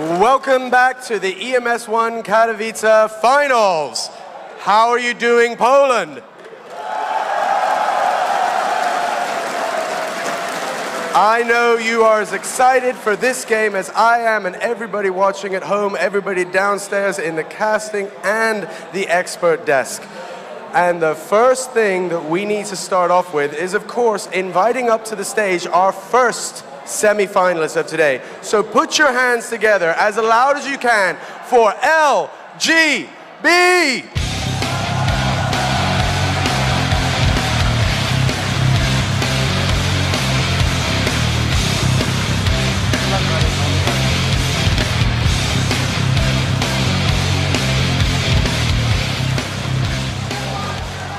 Welcome back to the EMS One Katowice Finals. How are you doing, Poland? I know you are as excited for this game as I am, and everybody watching at home, everybody downstairs in the casting and the expert desk. And the first thing that we need to start off with is, of course, inviting up to the stage our first semi-finalists of today. So put your hands together as loud as you can for LGB!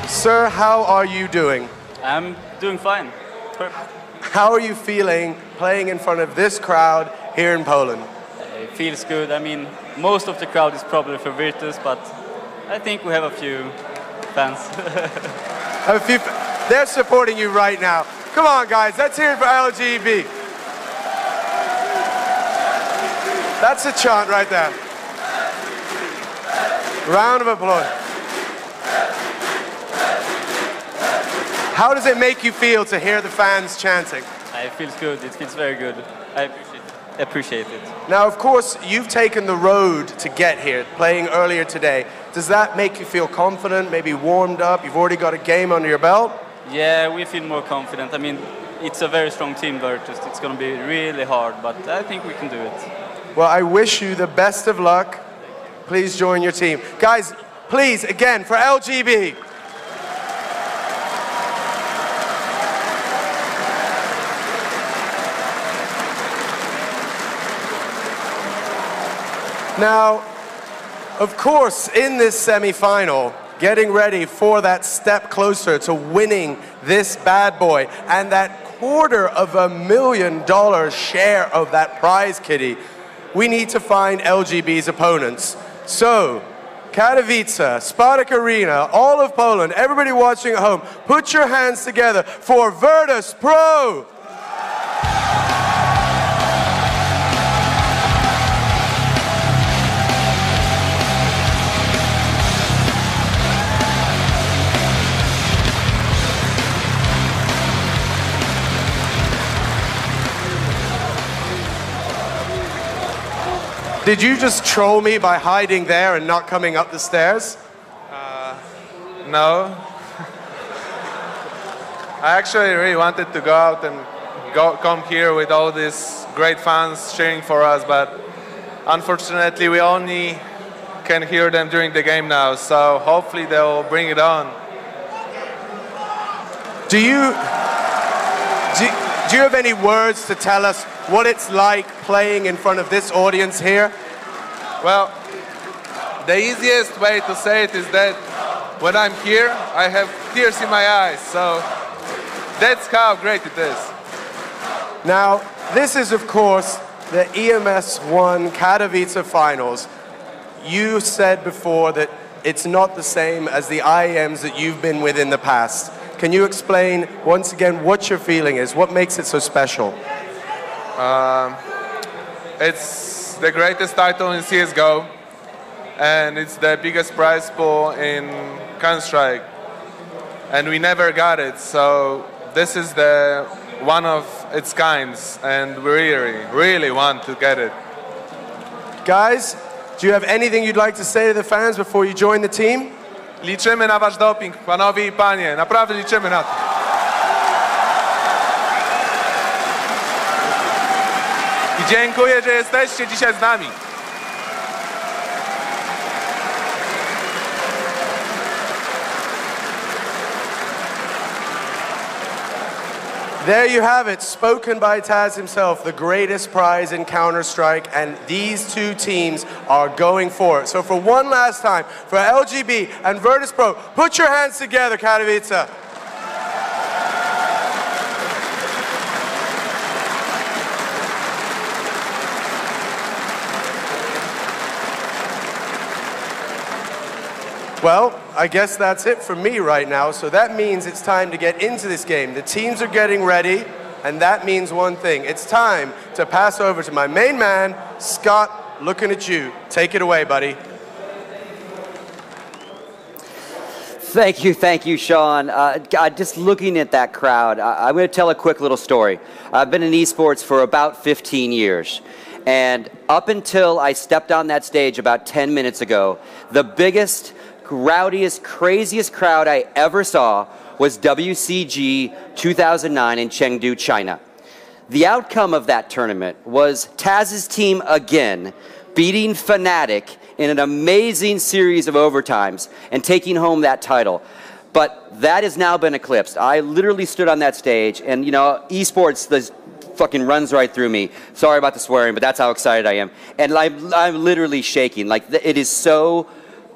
Sir, how are you doing? I'm doing fine. Perfect. How are you feeling playing in front of this crowd here in Poland? It feels good. I mean, most of the crowd is probably for Virtus, but I think we have a few fans. They're supporting you right now. Come on, guys, let's hear it for LGB. That's a chant right there. Round of applause. How does it make you feel to hear the fans chanting? It feels good. It feels very good. I appreciate it. Now, of course, you've taken the road to get here, playing earlier today. Does that make you feel confident, maybe warmed up? You've already got a game under your belt? Yeah, we feel more confident. I mean, it's a very strong team, Virtus. It's going to be really hard, but I think we can do it. Well, I wish you the best of luck. Please join your team. Guys, please, again, for LGB. Now, of course, in this semi-final, getting ready for that step closer to winning this bad boy and that $250,000 share of that prize kitty, we need to find LGB's opponents. So, Katowice, Spartak Arena, all of Poland, everybody watching at home, put your hands together for Virtus Pro! Did you just troll me by hiding there and not coming up the stairs? No. I actually really wanted to go out and come here with all these great fans cheering for us, but unfortunately we only can hear them during the game now, so hopefully they'll bring it on. Do you have any words to tell us what it's like playing in front of this audience here? Well, the easiest way to say it is that when I'm here, I have tears in my eyes, so that's how great it is. Now, this is, of course, the EMS One Katowice Finals. You said before that it's not the same as the IEMs that you've been with in the past. Can you explain, once again, what your feeling is? What makes it so special? It's the greatest title in CSGO, and it's the biggest prize pool in Counter-Strike, and we never got it, so this is the one of its kinds, and we really want to get it. Guys, do you have anything you'd like to say to the fans before you join the team? Liczymy na wasz doping, panowie i panie, naprawdę liczymy na to. I dziękuję, że jesteście dzisiaj z nami. There you have it, spoken by Taz himself, the greatest prize in Counter-Strike, and these two teams are going for it. So for one last time, for LGB and Virtus Pro, put your hands together, Katowice. Well, I guess that's it for me right now, so that means it's time to get into this game. The teams are getting ready, and that means one thing. It's time to pass over to my main man, Scott looking at you. Take it away, buddy. Thank you, Sean. God, just looking at that crowd, I'm going to tell a quick little story. I've been in esports for about 15 years. And up until I stepped on that stage about 10 minutes ago, the biggest, rowdiest, craziest crowd I ever saw was WCG 2009 in Chengdu, China. The outcome of that tournament was Taz's team again beating Fnatic in an amazing series of overtimes and taking home that title. But that has now been eclipsed. I literally stood on that stage, and you know, esports fucking runs right through me. Sorry about the swearing, but that's how excited I am. And I'm literally shaking. Like, it is so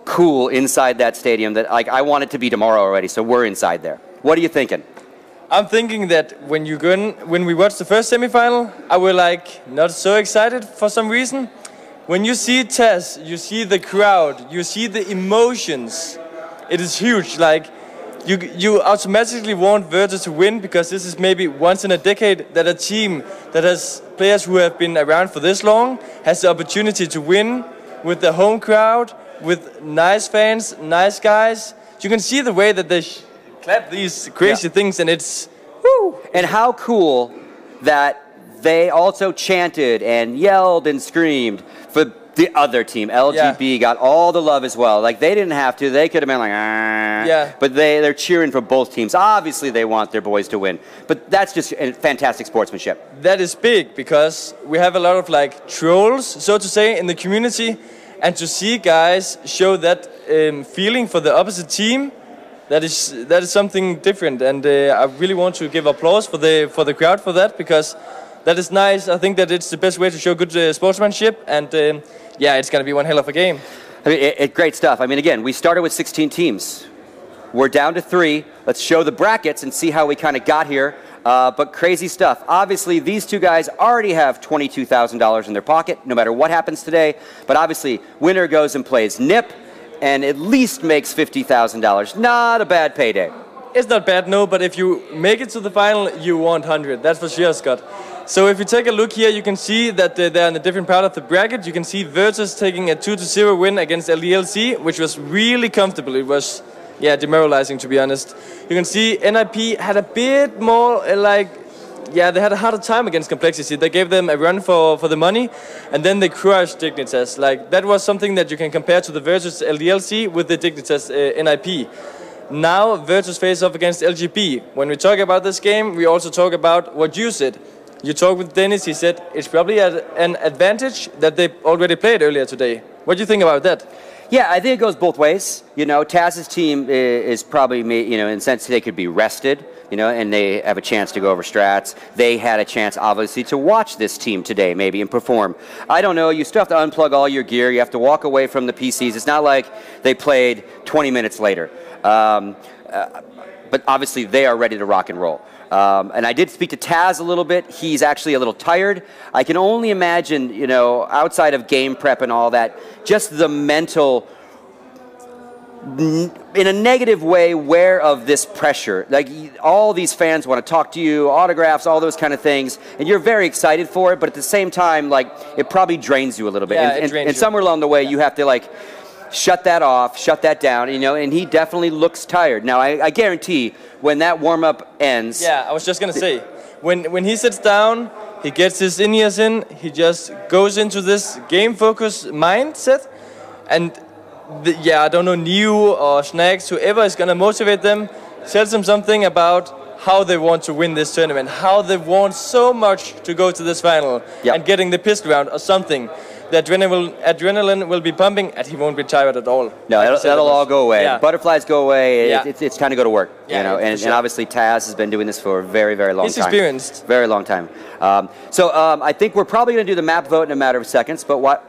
cool inside that stadium that like I want it to be tomorrow already, so we're inside there. What are you thinking? I'm thinking that when we watched the first semifinal, I was like not so excited for some reason. When you see Taz, you see the crowd, you see the emotions. It is huge. Like you automatically want Virtus to win because this is maybe once in a decade that a team that has players who have been around for this long has the opportunity to win with the home crowd, with nice fans, nice guys. You can see the way that they clap these crazy things, and it's woo. And how cool that they also chanted and yelled and screamed for the other team. LGB got all the love as well. Like, they didn't have to. They could have been like, ah. Yeah. But they're cheering for both teams. Obviously, they want their boys to win. But that's just fantastic sportsmanship. That is big because we have a lot of like trolls, so to say, in the community. And to see guys show that feeling for the opposite team, that is something different. And I really want to give applause for the crowd for that, because that is nice. I think that it's the best way to show good sportsmanship, and yeah, it's going to be one hell of a game. I mean, great stuff. I mean, again, we started with 16 teams. We're down to 3. Let's show the brackets and see how we kind of got here. But crazy stuff. Obviously, these two guys already have $22,000 in their pocket, no matter what happens today. But obviously, winner goes and plays NIP, and at least makes $50,000. Not a bad payday. It's not bad, no, but if you make it to the final, you want 100. That's for sure, Scott. So if you take a look here, you can see that they're in a different part of the bracket. You can see Virtus taking a 2-0 win against LDLC, which was really comfortable. It was, yeah, demoralizing, to be honest. You can see NIP had a bit more, they had a harder time against Complexity. They gave them a run for the money, and then they crushed Dignitas. Like, that was something that you can compare to the Virtus LDLC with the Dignitas NIP. Now Virtus face off against LGB. When we talk about this game, we also talk about what you said. You talked with Dennis, he said it's probably an advantage that they already played earlier today. What do you think about that? Yeah, I think it goes both ways. You know, Taz's team is probably, you know, in a sense they could be rested, you know, and they have a chance to go over strats. They had a chance, obviously, to watch this team today, maybe, and perform. I don't know, you still have to unplug all your gear. You have to walk away from the PCs. It's not like they played 20 minutes later. But obviously, they are ready to rock and roll. And I did speak to Taz a little bit. He's actually a little tired. I can only imagine, you know, outside of game prep and all that, just the mental, in a negative way, aware of this pressure. Like, all these fans want to talk to you, autographs, all those kind of things, and you're very excited for it, but at the same time, like, it probably drains you a little bit. Yeah, and somewhere along the way, you have to, like, shut that off, shut that down, you know, and he definitely looks tired. Now, I guarantee when that warm-up ends... Yeah, I was just going to say, when he sits down, he gets his in-ears in, he just goes into this game-focused mindset, and, I don't know, New or Snacks, whoever is going to motivate them, tells them something about how they want to win this tournament, how they want so much to go to this final, and getting the pissed round or something. The adrenaline will be pumping, and he won't be tired at all. No, that'll all go away. Yeah. Butterflies go away. Yeah. It's time to go to work. Yeah, you know, and obviously Taz has been doing this for a very, very long time. He's experienced. Very long time. I think we're probably going to do the map vote in a matter of seconds. But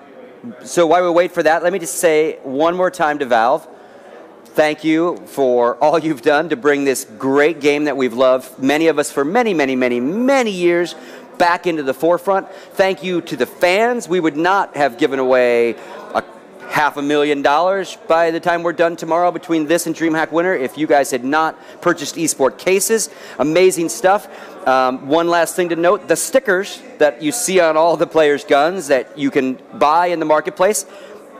so while we wait for that, let me just say one more time to Valve, thank you for all you've done to bring this great game that we've loved, many of us for many, many, many, many years, back into the forefront. Thank you to the fans. We would not have given away a $500,000 by the time we're done tomorrow between this and DreamHack Winter. If you guys had not purchased eSport cases, amazing stuff. One last thing to note, the stickers that you see on all the players' guns that you can buy in the marketplace,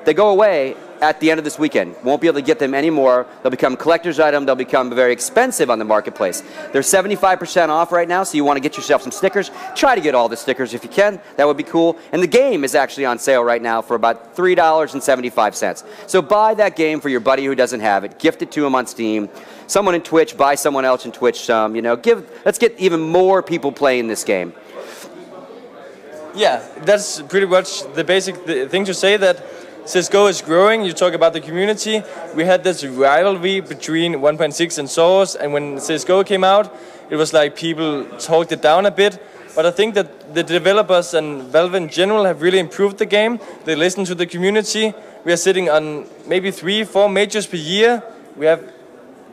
they go away at the end of this weekend. Won't be able to get them anymore. They'll become collector's item. They'll become very expensive on the marketplace. They're 75% off right now, so you want to get yourself some stickers. Try to get all the stickers if you can. That would be cool. And the game is actually on sale right now for about $3.75. So buy that game for your buddy who doesn't have it. Gift it to him on Steam. Someone in Twitch, buy someone else in Twitch some. You know, let's get even more people playing this game. Yeah, that's pretty much the basic thing to say, that CSGO is growing. You talk about the community. We had this rivalry between 1.6 and Source, and when CSGO came out, it was like people talked it down a bit. But I think that the developers and Valve in general have really improved the game. They listen to the community. We are sitting on maybe 3-4 majors per year. We have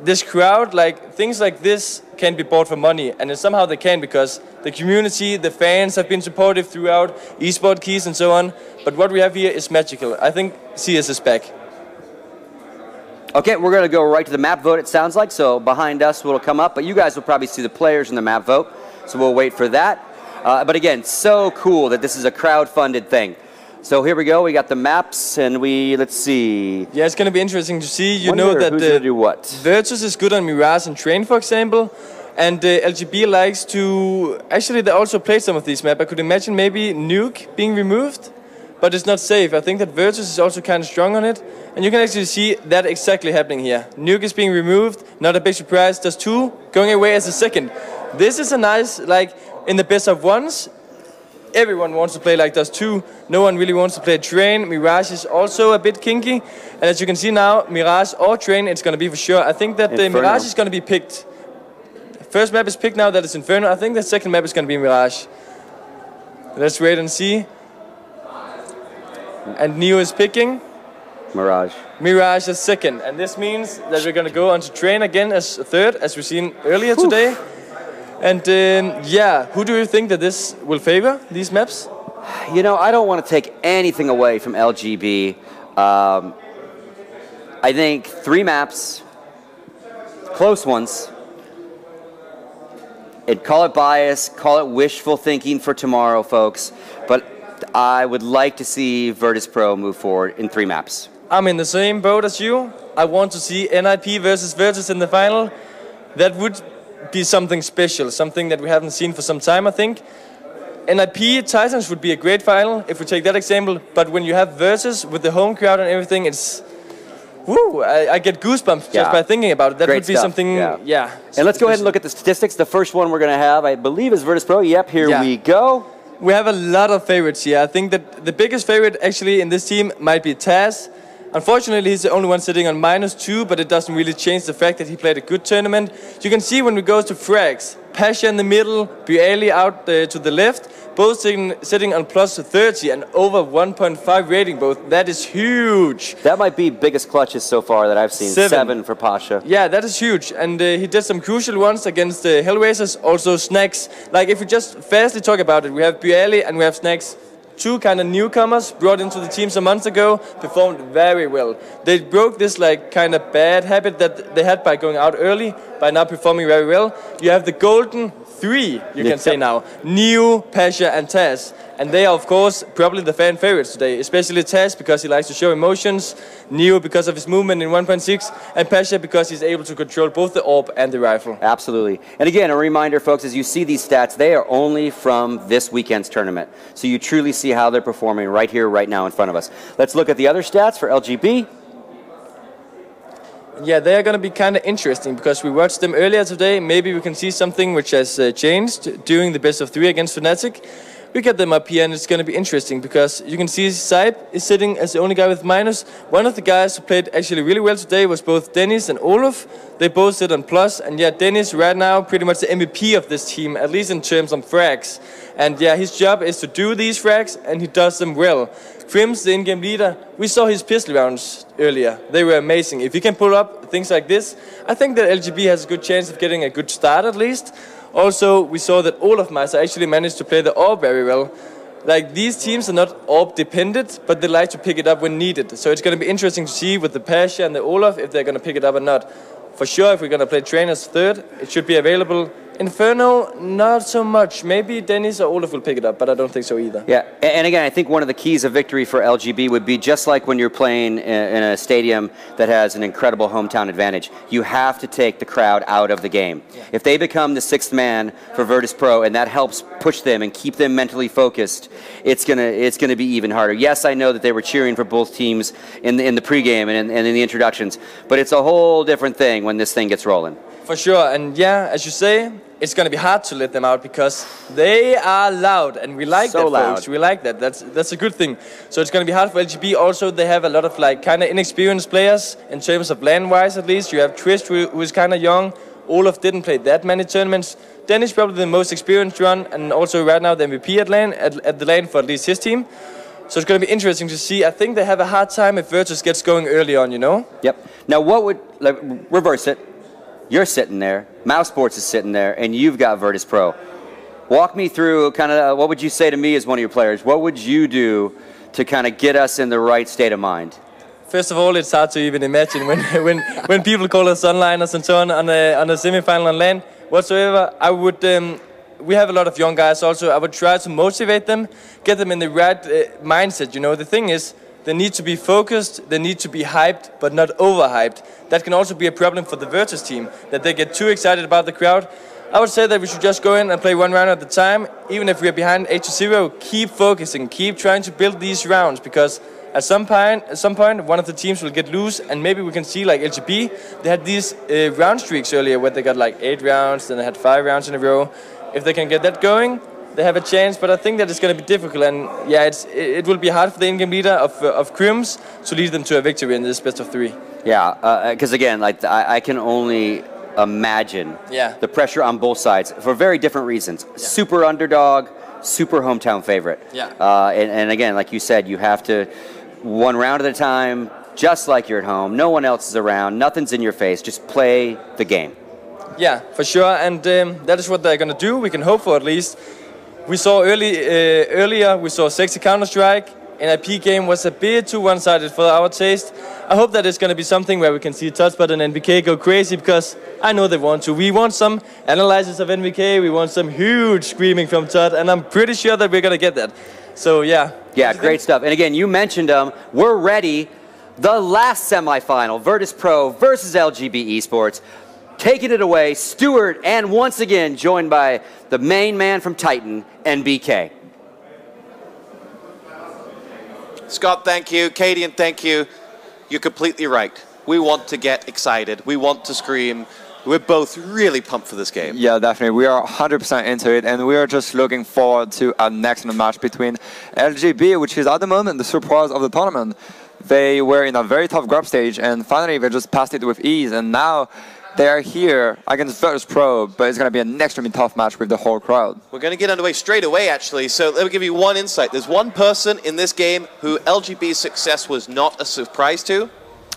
this crowd, like things like this can be bought for money, and somehow they can because the community, the fans have been supportive throughout, eSport keys and so on. But what we have here is magical. I think CS is back. Okay, we're going to go right to the map vote, it sounds like. So behind us will come up, but you guys will probably see the players in the map vote. So we'll wait for that. But again, so cool that this is a crowd-funded thing. So here we go. We got the maps, and let's see. Yeah, it's going to be interesting to see. You know that who's gonna do what? Virtus is good on Mirage and Train, for example. And LGB likes to... Actually, they also played some of these maps. I could imagine maybe Nuke being removed, but it's not safe. I think that Virtus is also kind of strong on it. And you can actually see that exactly happening here. Nuke is being removed, not a big surprise. Does 2 going away as a second. This is a nice, like, in the best of ones, everyone wants to play like Dust 2. No one really wants to play Train. Mirage is also a bit kinky. And as you can see now, Mirage or Train, it's going to be for sure. I think that the Mirage is going to be picked. First map is picked now, that is Inferno. I think the second map is going to be Mirage. Let's wait and see. And Neo is picking Mirage. Mirage as second. And this means that we're going to go on to Train again as third, as we've seen earlier today. And yeah, who do you think that this will favor, these maps? You know, I don't want to take anything away from LGB. I think 3 maps, close ones, and call it bias, call it wishful thinking for tomorrow, folks. But I would like to see Virtus Pro move forward in 3 maps. I'm in the same boat as you. I want to see NIP versus Virtus in the final. That would be something special, something that we haven't seen for some time, I think. NIP Titans would be a great final, if we take that example. But when you have Virtus with the home crowd and everything, it's... Woo! I get goosebumps just by thinking about it. That would be something, yeah. And let's go ahead and look at the statistics. The first one we're going to have, I believe, is Virtus Pro. Yep, here we go. We have a lot of favorites here. I think that the biggest favorite actually in this team might be Taz. Unfortunately, he's the only one sitting on -2, but it doesn't really change the fact that he played a good tournament. You can see when we go to frags, Pasha in the middle, Bueli out to the left, both sitting on +30 and over 1.5 rating both. That is huge. That might be biggest clutches so far that I've seen. 7 for Pasha. Yeah, that is huge. And he did some crucial ones against the Hellraisers, also Snacks. Like if we just fastly talk about it, we have Bueli and we have Snacks. 2 kind of newcomers brought into the team some months ago, performed very well. They broke this like kind of bad habit that they had by going out early, by now performing very well. You have the golden 3, you can say now. Neo, Pasha and Taz. And they are of course probably the fan favorites today, especially Taz because he likes to show emotions, Neo because of his movement in 1.6, and Pasha because he's able to control both the AWP and the rifle. Absolutely. And again, a reminder, folks, as you see these stats, they are only from this weekend's tournament. So you truly see how they're performing right here, right now in front of us. Let's look at the other stats for LGB. Yeah, they are going to be kind of interesting because we watched them earlier today. Maybe we can see something which has changed during the best of 3 against Fnatic. We get them up here and it's going to be interesting because you can see Saib is sitting as the only guy with minus. One of the guys who played actually really well today was both Dennis and Olaf. They both sit on plus, and yeah, Dennis right now pretty much the MVP of this team, at least in terms of frags. And yeah, his job is to do these frags and he does them well. Crims, the in-game leader, we saw his pistol rounds earlier. They were amazing. If he can pull up things like this, I think that LGB has a good chance of getting a good start at least. Also, we saw that Olaf Meister actually managed to play the AWP very well. like these teams are not AWP dependent, but they like to pick it up when needed. So it's going to be interesting to see with the Pasha and the Olaf if they're going to pick it up or not. For sure, if we're going to play Trainers third, it should be available. Inferno, not so much. Maybe Dennis or Olaf will pick it up, but I don't think so either. Yeah, and again, I think one of the keys of victory for LGB would be just like when you're playing in a stadium that has an incredible hometown advantage. You have to take the crowd out of the game. Yeah. If they become the sixth man for Virtus Pro and that helps push them and keep them mentally focused, it's gonna be even harder. Yes, I know that they were cheering for both teams in the pregame and in the introductions, but it's a whole different thing when this thing gets rolling. For sure, and yeah, as you say, it's going to be hard to let them out because they are loud, and we like that, folks. We like that. That's a good thing. So it's going to be hard for LGB. Also, they have a lot of like kind of inexperienced players in terms of land-wise, at least. You have Twist, who is kind of young. Olaf didn't play that many tournaments. Dennis probably the most experienced run, and also right now the MVP at the lane for at least his team. So it's going to be interesting to see. I think they have a hard time if Virtus gets going early on, you know? Yep. Now, what would reverse it? You're sitting there, Mouse Sports is sitting there, and you've got Virtus Pro. Walk me through kind of what would you say to me as one of your players? What would you do to kind of get us in the right state of mind? First of all, it's hard to even imagine when people call us onliners and so on a semi-final on LAN whatsoever. I would. We have a lot of young guys also. I would try to motivate them, get them in the right mindset. You know, the thing is, they need to be focused, they need to be hyped, but not overhyped. That can also be a problem for the Virtus team, that they get too excited about the crowd. I would say that we should just go in and play one round at a time. Even if we are behind 8-0, keep focusing, keep trying to build these rounds, because at some point, one of the teams will get loose, and maybe we can see like LGB, they had these round streaks earlier where they got like 8 rounds, then they had 5 rounds in a row. If they can get that going, they have a chance, but I think that it's going to be difficult, and yeah, it will be hard for the in-game leader of Crims to lead them to a victory in this best of 3. Yeah, because again, like I can only imagine the pressure on both sides for very different reasons. Yeah. Super underdog, super hometown favorite. Yeah. And again, like you said, you have to one round at a time, just like you're at home. No one else is around. Nothing's in your face. Just play the game. Yeah, for sure, and that is what they're going to do. We can hope for at least. We saw earlier, we saw sexy Counter-Strike. NIP game was a bit too one-sided for our taste. I hope that it's going to be something where we can see Touchbot and NVK go crazy, because I know they want to. We want some analysis of NVK, we want some huge screaming from Todd, and I'm pretty sure that we're going to get that. So, yeah. Yeah, great stuff. And again, you mentioned them. We're ready. The last semifinal, Virtus Pro versus LGB eSports. Taking it away, Stuart, and once again joined by the main man from Titan, NBK. Scott, thank you. Cadian, thank you. You're completely right. We want to get excited. We want to scream. We're both really pumped for this game. Yeah, definitely. We are 100% into it, and we are just looking forward to our next match between LGB, which is at the moment the surprise of the tournament. They were in a very tough group stage, and finally they just passed it with ease, and now they are here against Virtus Pro, but it's going to be an extremely tough match with the whole crowd. We're going to get underway straight away, actually. So let me give you one insight. There's one person in this game who LGB's success was not a surprise to,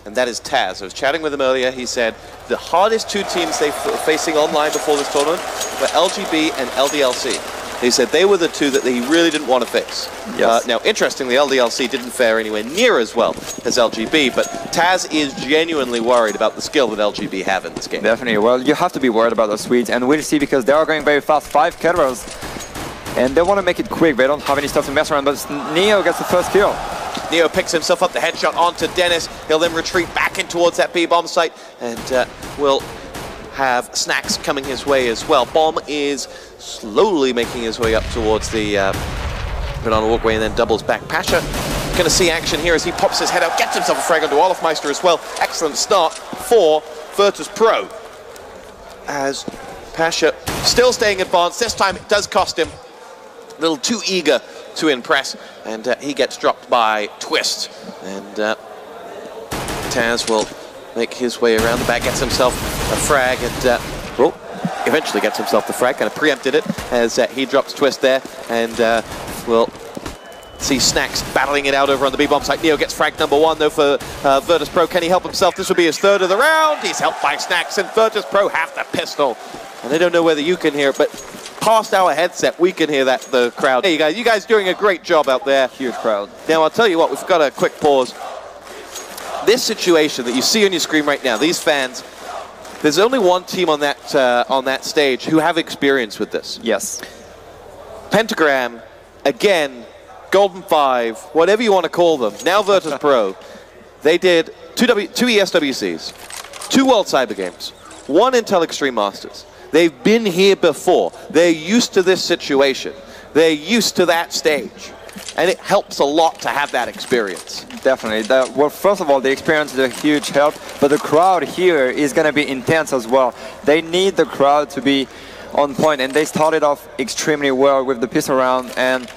and that is Taz. I was chatting with him earlier. He said the hardest 2 teams they were facing online before this tournament were LGB and LDLC. He said they were the 2 that he really didn't want to face. Yes. Now, interestingly, LDLC didn't fare anywhere near as well as LGB, but Taz is genuinely worried about the skill that LGB have in this game. Definitely. Well, you have to be worried about the Swedes, and we'll see, because they are going very fast. 5 Kedros, and they want to make it quick. They don't have any stuff to mess around, but Neo gets the first kill. Neo picks himself up, the headshot onto Dennis. He'll then retreat back in towards that B-bomb site, and will have Snacks coming his way as well. Bomb is slowly making his way up towards the banana walkway and then doubles back. Pasha going to see action here as he pops his head out, gets himself a frag onto Olafmeister as well. Excellent start for Virtus Pro, as Pasha still staying advanced. This time it does cost him. A little too eager to impress, and he gets dropped by Twist. And Taz will make his way around the back, gets himself a frag, and eventually gets himself the frag. Kind of preempted it as he drops Twist there, and we'll see Snacks battling it out over on the B-bomb site. Neo gets frag number 1 though for Virtus Pro. Can he help himself? This will be his 3rd of the round. He's helped by Snacks, and Virtus Pro have the pistol. And they don't know whether you can hear it, but past our headset, we can hear that, the crowd. There you go. You guys doing a great job out there. Huge crowd. Now, I'll tell you what, we've got a quick pause. This situation that you see on your screen right now, these fans, there's only one team on that stage who have experience with this. Yes. Pentagram, again, Golden 5, whatever you want to call them, now Virtus Pro. They did two ESWCs, 2 World Cyber Games, 1 Intel Extreme Masters. They've been here before. They're used to this situation. They're used to that stage. And it helps a lot to have that experience. Definitely. Well, first of all, the experience is a huge help, but the crowd here is going to be intense as well. They need the crowd to be on point, and they started off extremely well with the pistol round. And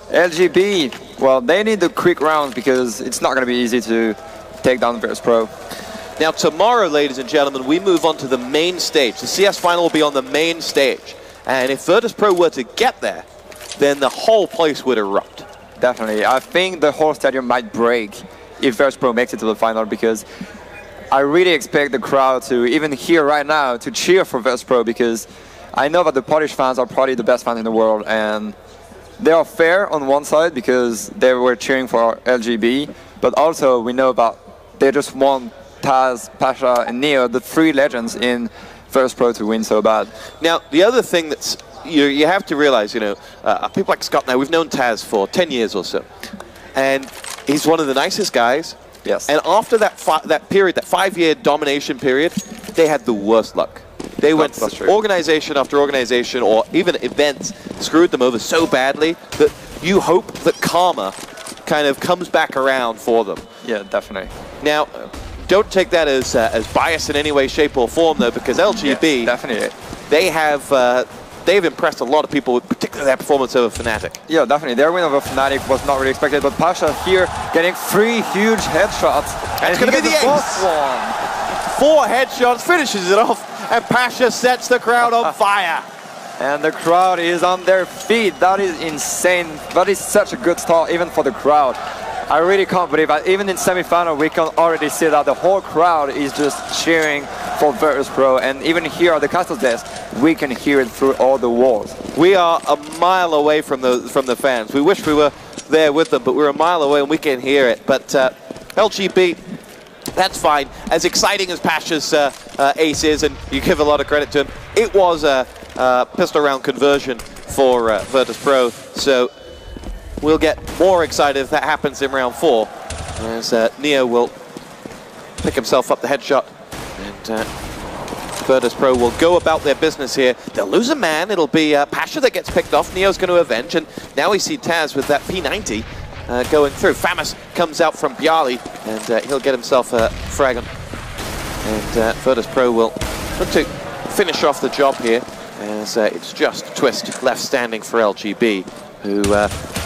LGB, well, they need the quick rounds because it's not going to be easy to take down Virtus Pro. Now, tomorrow, ladies and gentlemen, we move on to the main stage. The CS final will be on the main stage. And if Virtus Pro were to get there, then the whole place would erupt. Definitely. I think the whole stadium might break if Virtus Pro makes it to the final, because I really expect the crowd to, even here right now, to cheer for Virtus Pro, because I know that the Polish fans are probably the best fans in the world, and they are fair on one side because they were cheering for LGB, but also we know that they just want Taz, Pasha, and Neo, the 3 legends in Virtus Pro, to win so bad. Now, the other thing that's you have to realize, you know, people like Scott now, we've known Taz for 10 years or so, and he's one of the nicest guys. Yes. And after that period, that 5-year domination period, they had the worst luck. They went organization after organization, or even events, screwed them over so badly that you hope that karma kind of comes back around for them. Yeah, definitely. Now, don't take that as bias in any way, shape, or form, though, because LGB, definitely, they've impressed a lot of people, particularly their performance over Fnatic. Yeah, definitely. Their win over Fnatic was not really expected, but Pasha here getting 3 huge headshots. And it's going to be the ace. 4 headshots, finishes it off, and Pasha sets the crowd on fire. And the crowd is on their feet. That is insane. That is such a good start, even for the crowd. I really can't believe that. Even in semi-final, we can already see that the whole crowd is just cheering for Virtus Pro. And even here at the castle desk, we can hear it through all the walls. We are a mile away from the fans. We wish we were there with them, but we're a mile away and we can hear it. But LGB, that's fine. As exciting as Pasha's ace is, and you give a lot of credit to him, it was a pistol round conversion for Virtus Pro. So we'll get more excited if that happens in round 4, as Neo will pick himself up the headshot, and Virtus Pro will go about their business here. They'll lose a man. It'll be Pasha that gets picked off. Neo's going to avenge, and now we see Taz with that P90 going through. Famus comes out from Bjarli, and he'll get himself a frag on. And Virtus Pro will look to finish off the job here, as it's just Twist left standing for LGB, who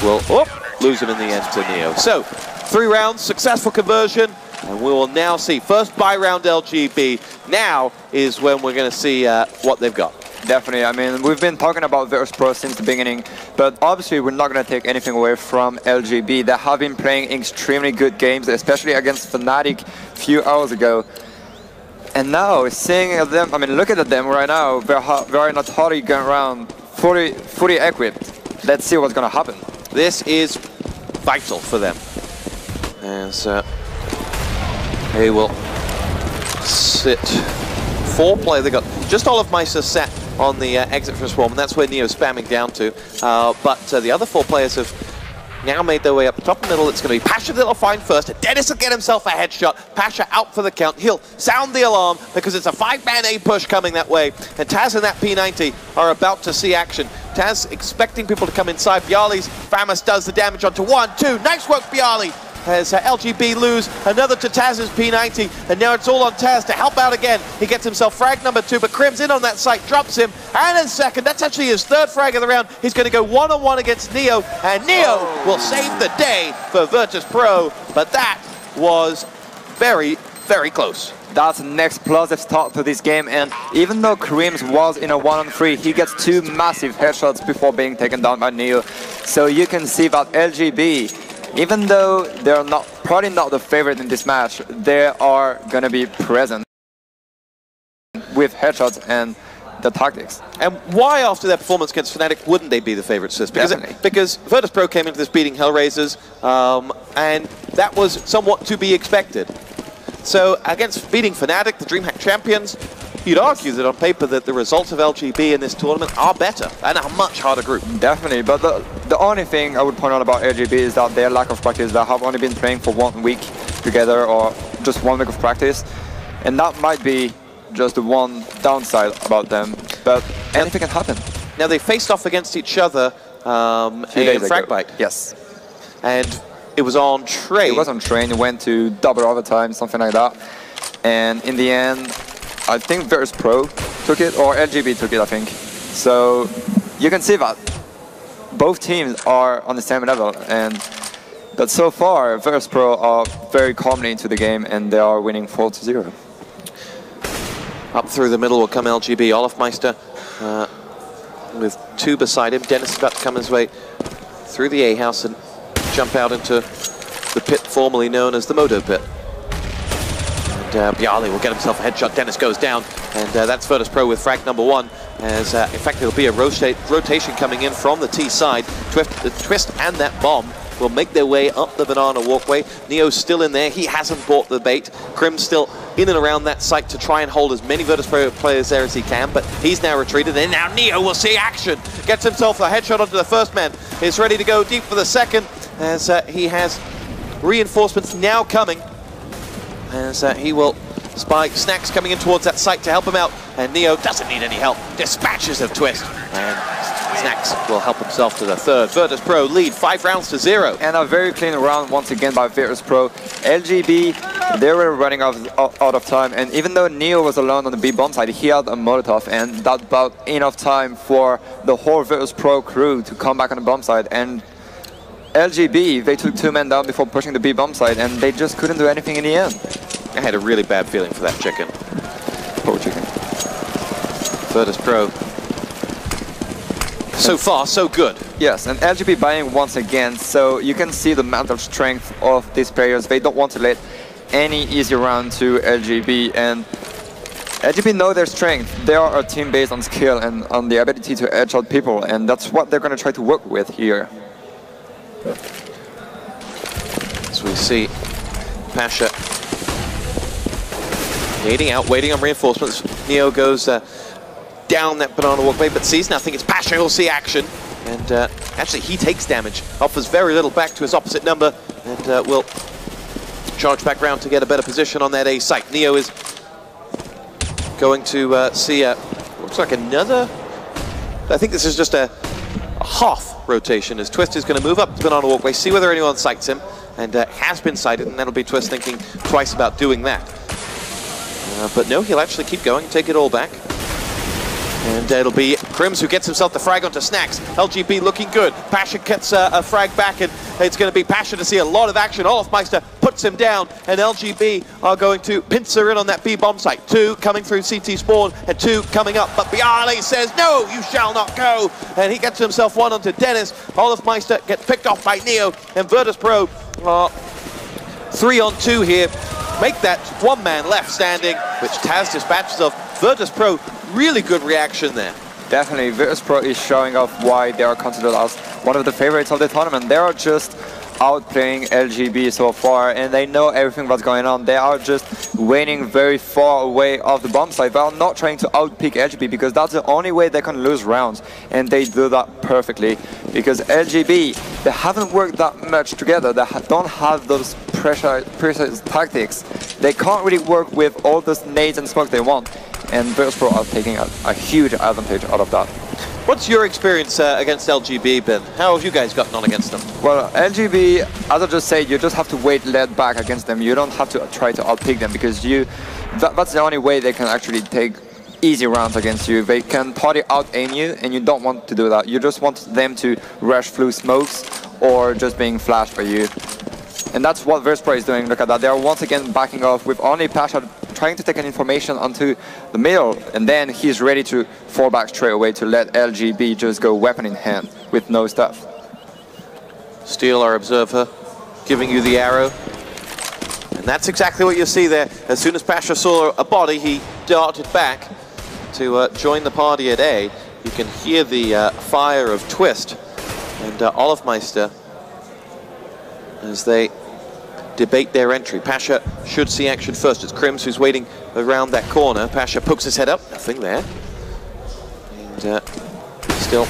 will lose him in the end to Neo. So, 3 rounds, successful conversion, and we will now see first buy round LGB. Now is when we're going to see what they've got. Definitely. I mean, we've been talking about Virtus Pro since the beginning, but obviously we're not going to take anything away from LGB. They have been playing extremely good games, especially against Fnatic a few hours ago. And now, seeing them, I mean, looking at them right now, they're not hardly going around fully equipped. Let's see what's going to happen. This is vital for them, as they will sit 4 players. They got just all of Meister set on the exit from Swarm, and that's where Neo's spamming down to. But the other 4 players have now made their way up the top and middle. It's going to be Pasha that'll find first. Dennis will get himself a headshot. Pasha out for the count. He'll sound the alarm because it's a 5-man A push coming that way. And Taz and that P90 are about to see action. Taz expecting people to come inside. Bjarli's Famus does the damage onto 1, 2. Nice work, Bjarli. As LGB lose another to Taz's P90, and now it's all on Taz to help out again. He gets himself frag number 2, but Crim's in on that site, drops him, and in second, that's actually his 3rd frag of the round. He's going to go one-on-one against Neo, and Neo will save the day for Virtus Pro, but that was very, very close. That's an explosive start to this game, and even though Krims was in a 1-on-3, he gets 2 massive headshots before being taken down by Neo. So you can see that LGB, even though they're probably not the favorite in this match, they are going to be present with headshots, and the tactics. And why, after their performance against Fnatic, wouldn't they be the favourites to this? Definitely. Because Virtus.pro came into this beating Hellraisers, and that was somewhat to be expected. So against beating Fnatic, the DreamHack champions, you'd argue that on paper that the results of LGB in this tournament are better and a much harder group. Definitely, but the only thing I would point out about LGB is that their lack of practice. They have only been playing for 1 week together, or just 1 week of practice, and that might be just the one downside about them, but anything can happen. Now they faced off against each other in Fragbite. Yes. And it was on train. It was on train, it went to double overtime, something like that. And in the end, I think Virtus.pro took it, or LGB took it, I think. So you can see that both teams are on the same level, but so far Virtus.pro are very calmly into the game and they are winning 4-0. Up through the middle will come LGB. Olafmeister with 2 beside him. Dennis is about to come his way through the A house and jump out into the pit formerly known as the Moto pit. And Bialy will get himself a headshot. Dennis goes down, and that's Virtus.pro with frag number 1. As in fact, there'll be a rotation coming in from the T side. Twist and that bomb will make their way up the banana walkway. Neo's still in there. He hasn't bought the bait. Krim's still in and around that site to try and hold as many Virtus.pro players there as he can, but he's now retreated, and now Neo will see action. Gets himself a headshot onto the first man. Is ready to go deep for the second, as he has reinforcements now coming. As he will spy Snacks coming in towards that site to help him out, and Neo doesn't need any help. Dispatches of Twist, and Snacks will help himself to the third. Virtus.pro lead 5 rounds to 0. And a very clean round once again by Virtus.pro. LGB, they were running out of time, and even though Neo was alone on the B bomb side, he had a Molotov, and that about enough time for the whole Virtus.pro crew to come back on the bomb side. And LGB, they took 2 men down before pushing the B bomb side, and they just couldn't do anything in the end. I had a really bad feeling for that chicken. Poor chicken. Virtus.pro. So far, so good. Yes, and LGB buying once again, so you can see the mental strength of these players. They don't want to let any easy round to LGB, and LGB know their strength. They are a team based on skill and on the ability to edge out people, and that's what they're going to try to work with here. As we see Pasha nading out, waiting on reinforcements. Neo goes down that banana walkway, but sees nothing. It's Pasha who'll see action, and actually he takes damage, offers very little back to his opposite number, and will charge back round to get a better position on that A site. Neo is going to see looks like another, I think this is just a half rotation, as Twist is going to move up the banana walkway, see whether anyone sights him, and has been sighted, and that'll be Twist thinking twice about doing that. But no, he'll actually keep going, take it all back. And it'll be Krims who gets himself the frag onto Snacks. LGB looking good. Pasha gets a frag back, and it's going to be Pasha to see a lot of action. Olafmeister puts him down, and LGB are going to pincer in on that B bomb site. 2 coming through CT spawn, and 2 coming up. But Bialy says, no, you shall not go. And he gets himself 1 onto Dennis. Olafmeister gets picked off by Neo, and Virtus.pro 3 on 2 here. Make that 1 man left standing, which Taz dispatches of. Virtus.pro, really good reaction there. Definitely, Virtus.pro is showing off why they are considered as one of the favorites of the tournament. They are just outplaying LGB so far, and they know everything that's going on. They are just waiting very far away of the bomb site. They are not trying to outpick LGB, because that's the only way they can lose rounds, and they do that perfectly. Because LGB, they haven't worked that much together. They don't have those precise tactics. They can't really work with all those nades and smoke they want, and Virtus.pro are taking a huge advantage out of that. What's your experience against LGB been? How have you guys gotten on against them? Well, LGB, as I just said, you just have to wait led back against them. You don't have to try to outpick them, because that's the only way they can actually take easy rounds against you. They can totally out-aim you, and you don't want to do that. You just want them to rush through smokes or just being flashed by you. And that's what Virtus.pro is doing. Look at that. They are once again backing off with only Pasha trying to take an information onto the middle, and then he's ready to fall back straight away to let LGB just go weapon in hand with no stuff. Steel, our observer, giving you the arrow. And that's exactly what you see there. As soon as Pasha saw a body, he darted back. to join the party at A. You can hear the fire of Twist and Olofmeister as they debate their entry. Pasha should see action first. It's Crims who's waiting around that corner. Pasha pokes his head up, nothing there. And still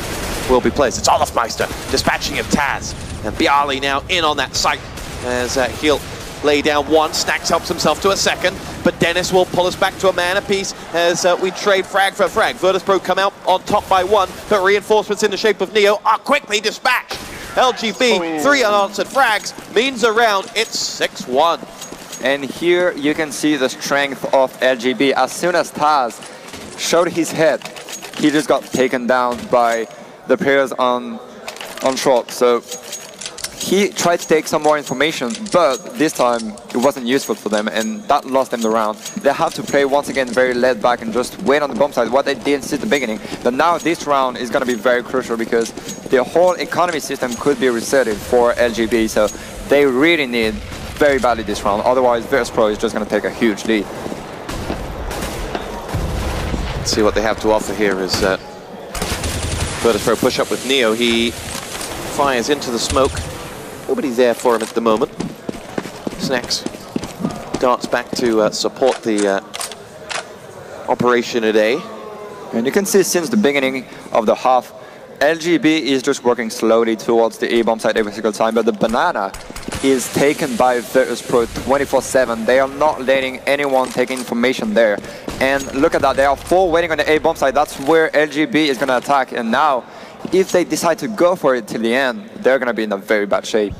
will be placed. It's Olofmeister dispatching of Taz. And Bialy now in on that site as he'll lay down one. Snax helps himself to a second, but Dennis will pull us back to a man apiece as we trade frag for frag. Virtus.pro come out on top by one, but reinforcements in the shape of Neo are quickly dispatched. LGB, 3 unanswered frags, means around, it's 6-1. And here you can see the strength of LGB. As soon as Taz showed his head, he just got taken down by the players on short. So he tried to take some more information, but this time it wasn't useful for them, and that lost them the round. They have to play once again very laid back and just wait on the bomb side, what they did since the beginning. But now this round is going to be very crucial because the whole economy system could be resetted for LGB, so they really need very badly this round. Otherwise, Virtus.pro is just going to take a huge lead. Let's see what they have to offer here as Virtus.pro push up with Neo. He fires into the smoke. Nobody there for him at the moment. Snax darts back to support the operation at A. And you can see since the beginning of the half, LGB is just working slowly towards the A-bomb side every single time, but the banana is taken by Virtus.pro 24/7. They are not letting anyone take information there. And look at that, they are 4 waiting on the A-bomb side. That's where LGB is going to attack. And now, if they decide to go for it till the end, they're going to be in a very bad shape.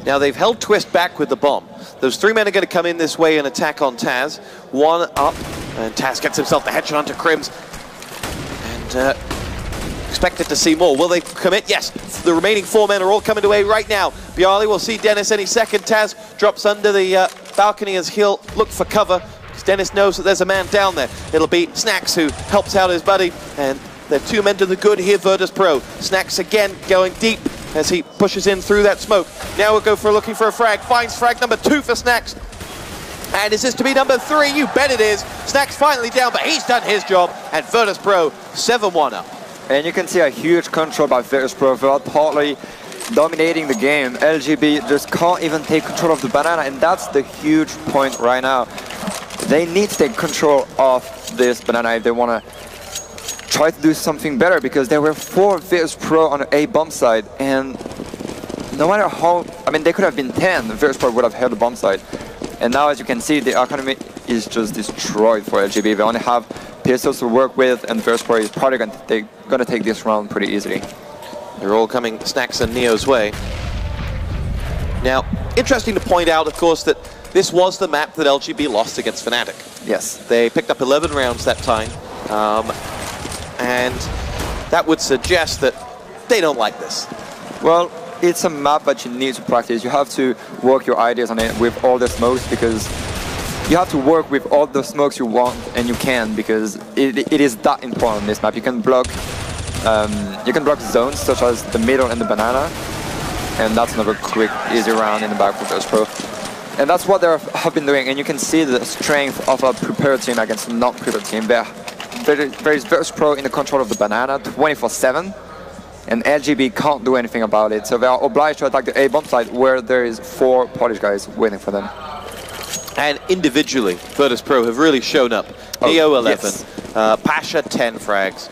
Now they've held Twist back with the bomb. Those 3 men are going to come in this way and attack on Taz. 1 up, and Taz gets himself the headshot onto Crims. And expected to see more. Will they commit? Yes. The remaining 4 men are all coming away right now. Bialy will see Dennis any second. Taz drops under the balcony as he'll look for cover, because Dennis knows that there's a man down there. It'll be Snax who helps out his buddy, and they're 2 men to the good here, Virtus.pro. Snax again going deep as he pushes in through that smoke. Now we'll go for looking for a frag. Finds frag number 2 for Snax. And is this to be number 3? You bet it is. Snax finally down, but he's done his job. And Virtus.pro 7-1 up. And you can see a huge control by Virtus.pro. They are totally dominating the game. LGB just can't even take control of the banana, and that's the huge point right now. They need to take control of this banana if they want to try to do something better, because there were 4 Virtus.pro on the A bomb side, and no matter how, I mean, they could have been 10, Virtus.pro would have held the bomb side. And now, as you can see, the economy is just destroyed for LGB. They only have pistols to work with, and Virtus.pro is probably going to take this round pretty easily. They're all coming Snax and Neo's way. Now, interesting to point out, of course, that this was the map that LGB lost against Fnatic. Yes. They picked up 11 rounds that time. And that would suggest that they don't like this. Well, it's a map that you need to practice. You have to work your ideas on it with all the smokes, because you have to work with all the smokes you want, and you can, because it is that important on this map. You can block zones such as the middle and the banana, and that's another quick, easy round in the back for Virtus.pro. And that's what they have been doing, and you can see the strength of a prepared team against a not-prepared team. There is Virtus.pro in the control of the banana 24/7, and LGB can't do anything about it, so they are obliged to attack the A-bomb side where there is 4 Polish guys waiting for them. And individually, Virtus.pro have really shown up. Neo 11, yes. Pasha 10 frags,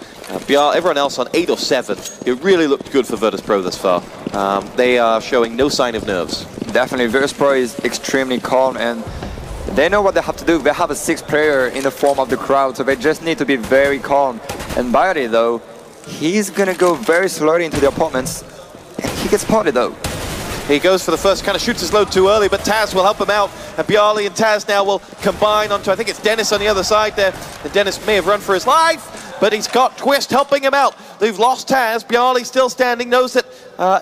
everyone else on 8 or 7. It really looked good for Virtus.pro thus far. They are showing no sign of nerves. Definitely, Virtus.pro is extremely calm, and they know what they have to do. They have a 6th player in the form of the crowd, so they just need to be very calm. And Bialy, though, he's gonna go very slowly into the apartments, and he gets spotted, though. He goes for the first, kind of shoots his load too early, but Taz will help him out. And Bialy and Taz now will combine onto, I think it's Dennis on the other side there. And Dennis may have run for his life, but he's got Twist helping him out. They've lost Taz. Bialy still standing, knows that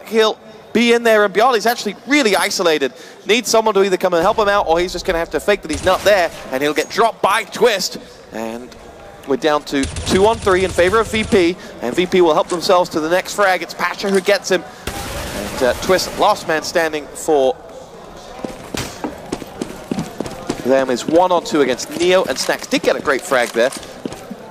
he'll be in there, and Bialy's actually really isolated. Needs someone to either come and help him out, or he's just going to have to fake that he's not there, and he'll get dropped by Twist. And we're down to 2-on-3 in favor of VP, and VP will help themselves to the next frag. It's Pasha who gets him. And Twist, last man standing for them, is 1-on-2 against Neo, and Snax did get a great frag there.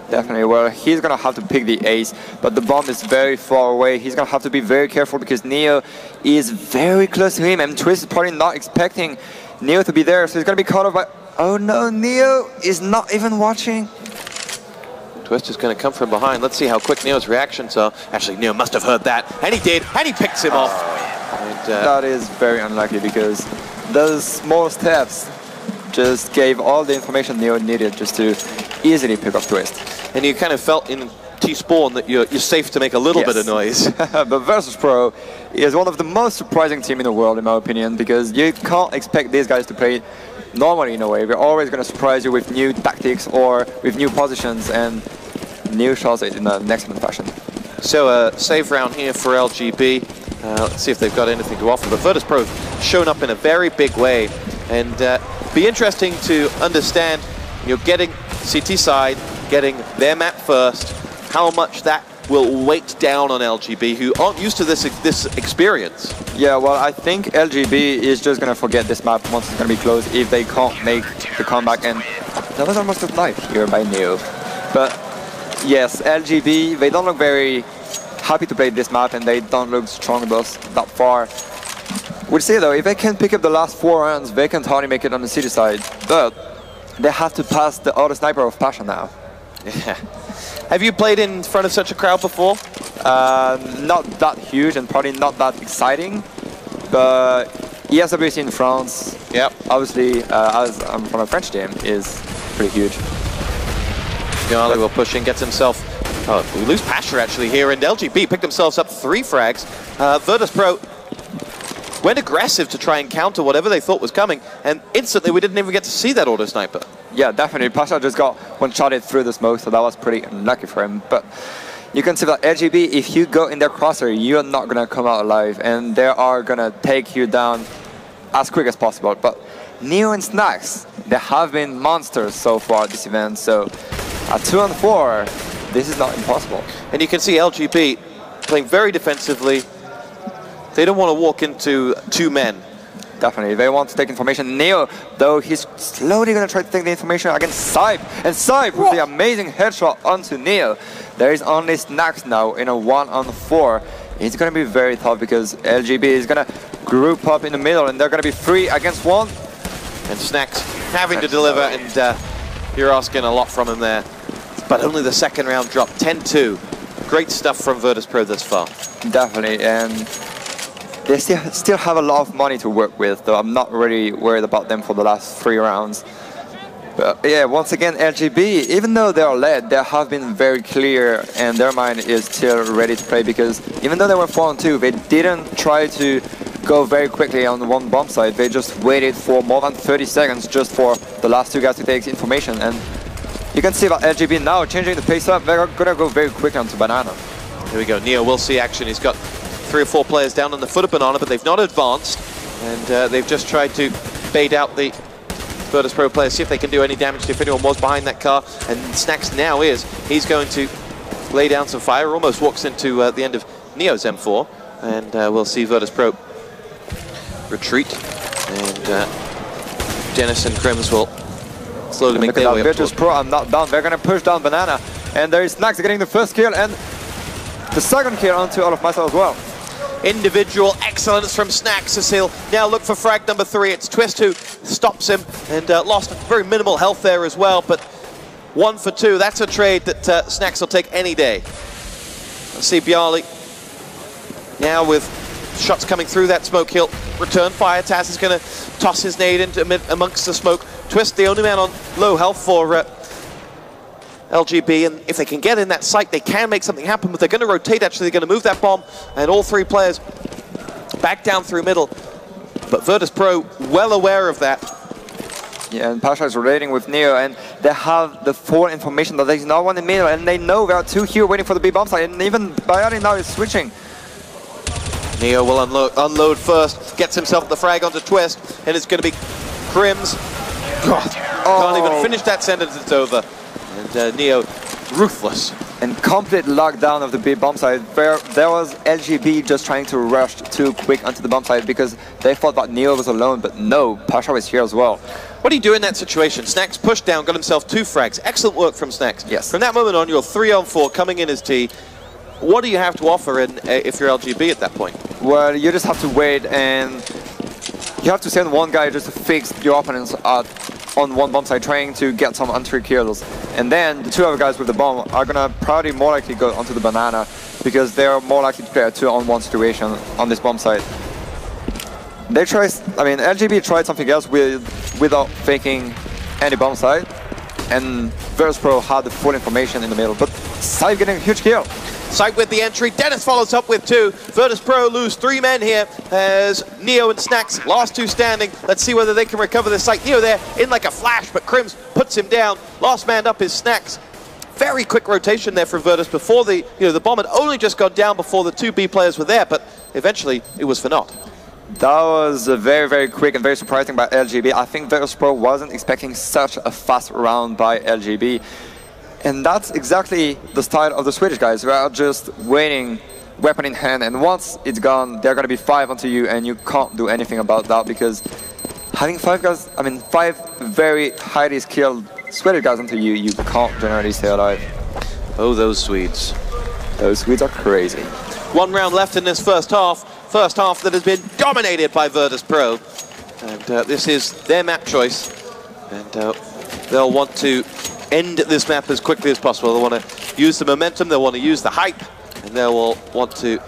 Definitely. Well, he's going to have to pick the ace, but the bomb is very far away. He's going to have to be very careful because Neo is very close to him, and Twist is probably not expecting Neo to be there, so he's going to be caught off by... Oh no, Neo is not even watching. Twist is going to come from behind. Let's see how quick Neo's reactions are. Actually, Neo must have heard that, and he did, and he picks him off. And, that is very unlucky because those small steps just gave all the information Neo needed just to easily pick off Twist. And you kind of felt in T-Spawn that you're safe to make a little bit of noise. But Virtus Pro is one of the most surprising team in the world, in my opinion, because you can't expect these guys to play normally in a way. We're always going to surprise you with new tactics or with new positions, and Neo shows it in an excellent fashion. So a save round here for LGB. Let's see if they've got anything to offer. But Virtus Pro shown up in a very big way, and be interesting to understand, you're getting CT side, getting their map first, how much that will weight down on LGB, who aren't used to this experience. Yeah, well, I think LGB is just going to forget this map once it's going to be closed if they can't make the comeback, and that was almost a knife here by Neo. But yes, LGB, they don't look very happy to play this map, and they don't look strong enough that far. We'll see though, if they can pick up the last 4 rounds, they can totally make it on the city side, but they have to pass the auto sniper of Pasha now. Yeah. Have you played in front of such a crowd before? Not that huge and probably not that exciting, but ESWC in France, yep. Obviously, as I'm from a French team, is pretty huge. Bialy will push in, gets himself... Oh, we lose Pasha actually here, and LGB picked themselves up 3 frags. Virtus Pro went aggressive to try and counter whatever they thought was coming, and instantly we didn't even get to see that auto sniper. Yeah, definitely. Pasha just got one-shotted through the smoke, so that was pretty unlucky for him. But you can see that LGB, if you go in their crosshair, you're not going to come out alive, and they are going to take you down as quick as possible. But Neo and Snacks, they have been monsters so far at this event, so at 2-on-4, this is not impossible. And you can see LGB playing very defensively. They don't want to walk into 2 men. Definitely, they want to take information. Neo, though, he's slowly going to try to take the information against Sype. And Sype with the amazing headshot onto Neo. There is only Snacks now in a 1-on-4. It's going to be very tough because LGB is going to group up in the middle, and they're going to be 3 against 1. And Snacks having to deliver, and you're asking a lot from him there. But only the 2nd round drop, 10-2. Great stuff from Virtus Pro thus far. Definitely, and they still have a lot of money to work with, though I'm not really worried about them for the last 3 rounds. But yeah, once again, LGB, even though they are led, they have been very clear, and their mind is still ready to play, because even though they were 4-on-2, they didn't try to go very quickly on the one bomb side. They just waited for more than 30 seconds just for the last 2 guys to take information. And you can see that LGB now changing the pace up. They're going to go very quick onto Banana. Here we go. Neo will see action. He's got 3 or 4 players down on the foot of Banana, but they've not advanced, and they've just tried to bait out the Virtus Pro players, see if they can do any damage if anyone was behind that car. And Snacks now is. He's going to lay down some fire, almost walks into the end of Neo's M4, and we'll see Virtus Pro retreat, and Dennis and Crims will slowly make their way up. Virtus Pro are not down. They're going to push down Banana, and there is Snacks getting the 1st kill, and the 2nd kill onto All of Myself as well. Individual excellence from Snacks as he'll now look for frag number 3. It's Twist who stops him, and lost very minimal health there as well, but 1 for 2. That's a trade that Snacks will take any day. Let's see Bialy now with shots coming through that smoke. He'll return fire. Taz is going to toss his nade into amongst the smoke. Twist, the only man on low health for LGB, and if they can get in that site, they can make something happen, but they're going to rotate. Actually, they're going to move that bomb, and all 3 players back down through middle. But Virtus Pro well aware of that. Yeah, and Pasha is rotating with Neo, and they have the full information that there's no one in the middle, and they know there are 2 here waiting for the B bomb site, and even Bialy now is switching. Neo will unload first, gets himself the frag onto Twist, and it's going to be Crims. God, can't even finish that sentence, it's over. And Neo, ruthless. and complete lockdown of the B bomb site. There was LGB just trying to rush too quick onto the bomb site because they thought that Neo was alone, but no, Pasha was here as well. What do you do in that situation? Snacks pushed down, got himself 2 frags. Excellent work from Snacks. Yes. From that moment on, you're 3-on-4 coming in as T. What do you have to offer if you're LGB at that point? Well, you just have to wait, and you have to send one guy just to fix your opponents on one bomb site, trying to get some entry kills. And then the 2 other guys with the bomb are gonna probably more likely go onto the banana because they're more likely to play a 2-on-1 situation on this bomb site. They try, I mean, LGB tried something else without faking any bomb site, and Virtus.pro had the full information in the middle, but Side getting a huge kill. Side with the entry, Dennis follows up with 2. Virtus.pro lose 3 men here as Neo and Snacks, last 2 standing. Let's see whether they can recover the site. Neo there in like a flash, but Crims puts him down. Last man up is Snacks. Very quick rotation there from Virtus before the bomb had only just gone down before the 2 B players were there, but eventually it was for naught. That was very, very quick and very surprising by LGB. I think Virtus.pro wasn't expecting such a fast round by LGB. And that's exactly the style of the Swedish guys. We are just waiting, weapon in hand, and once it's gone, they're going to be 5 onto you, and you can't do anything about that because having 5 guys, I mean 5 very highly skilled Swedish guys onto you, you can't generally stay alive. Oh, those Swedes. Those Swedes are crazy. 1 round left in this first half. First half that has been dominated by Virtus.pro. And this is their map choice. And they'll want to end this map as quickly as possible. They'll want to use the momentum, they'll want to use the hype, and they will want to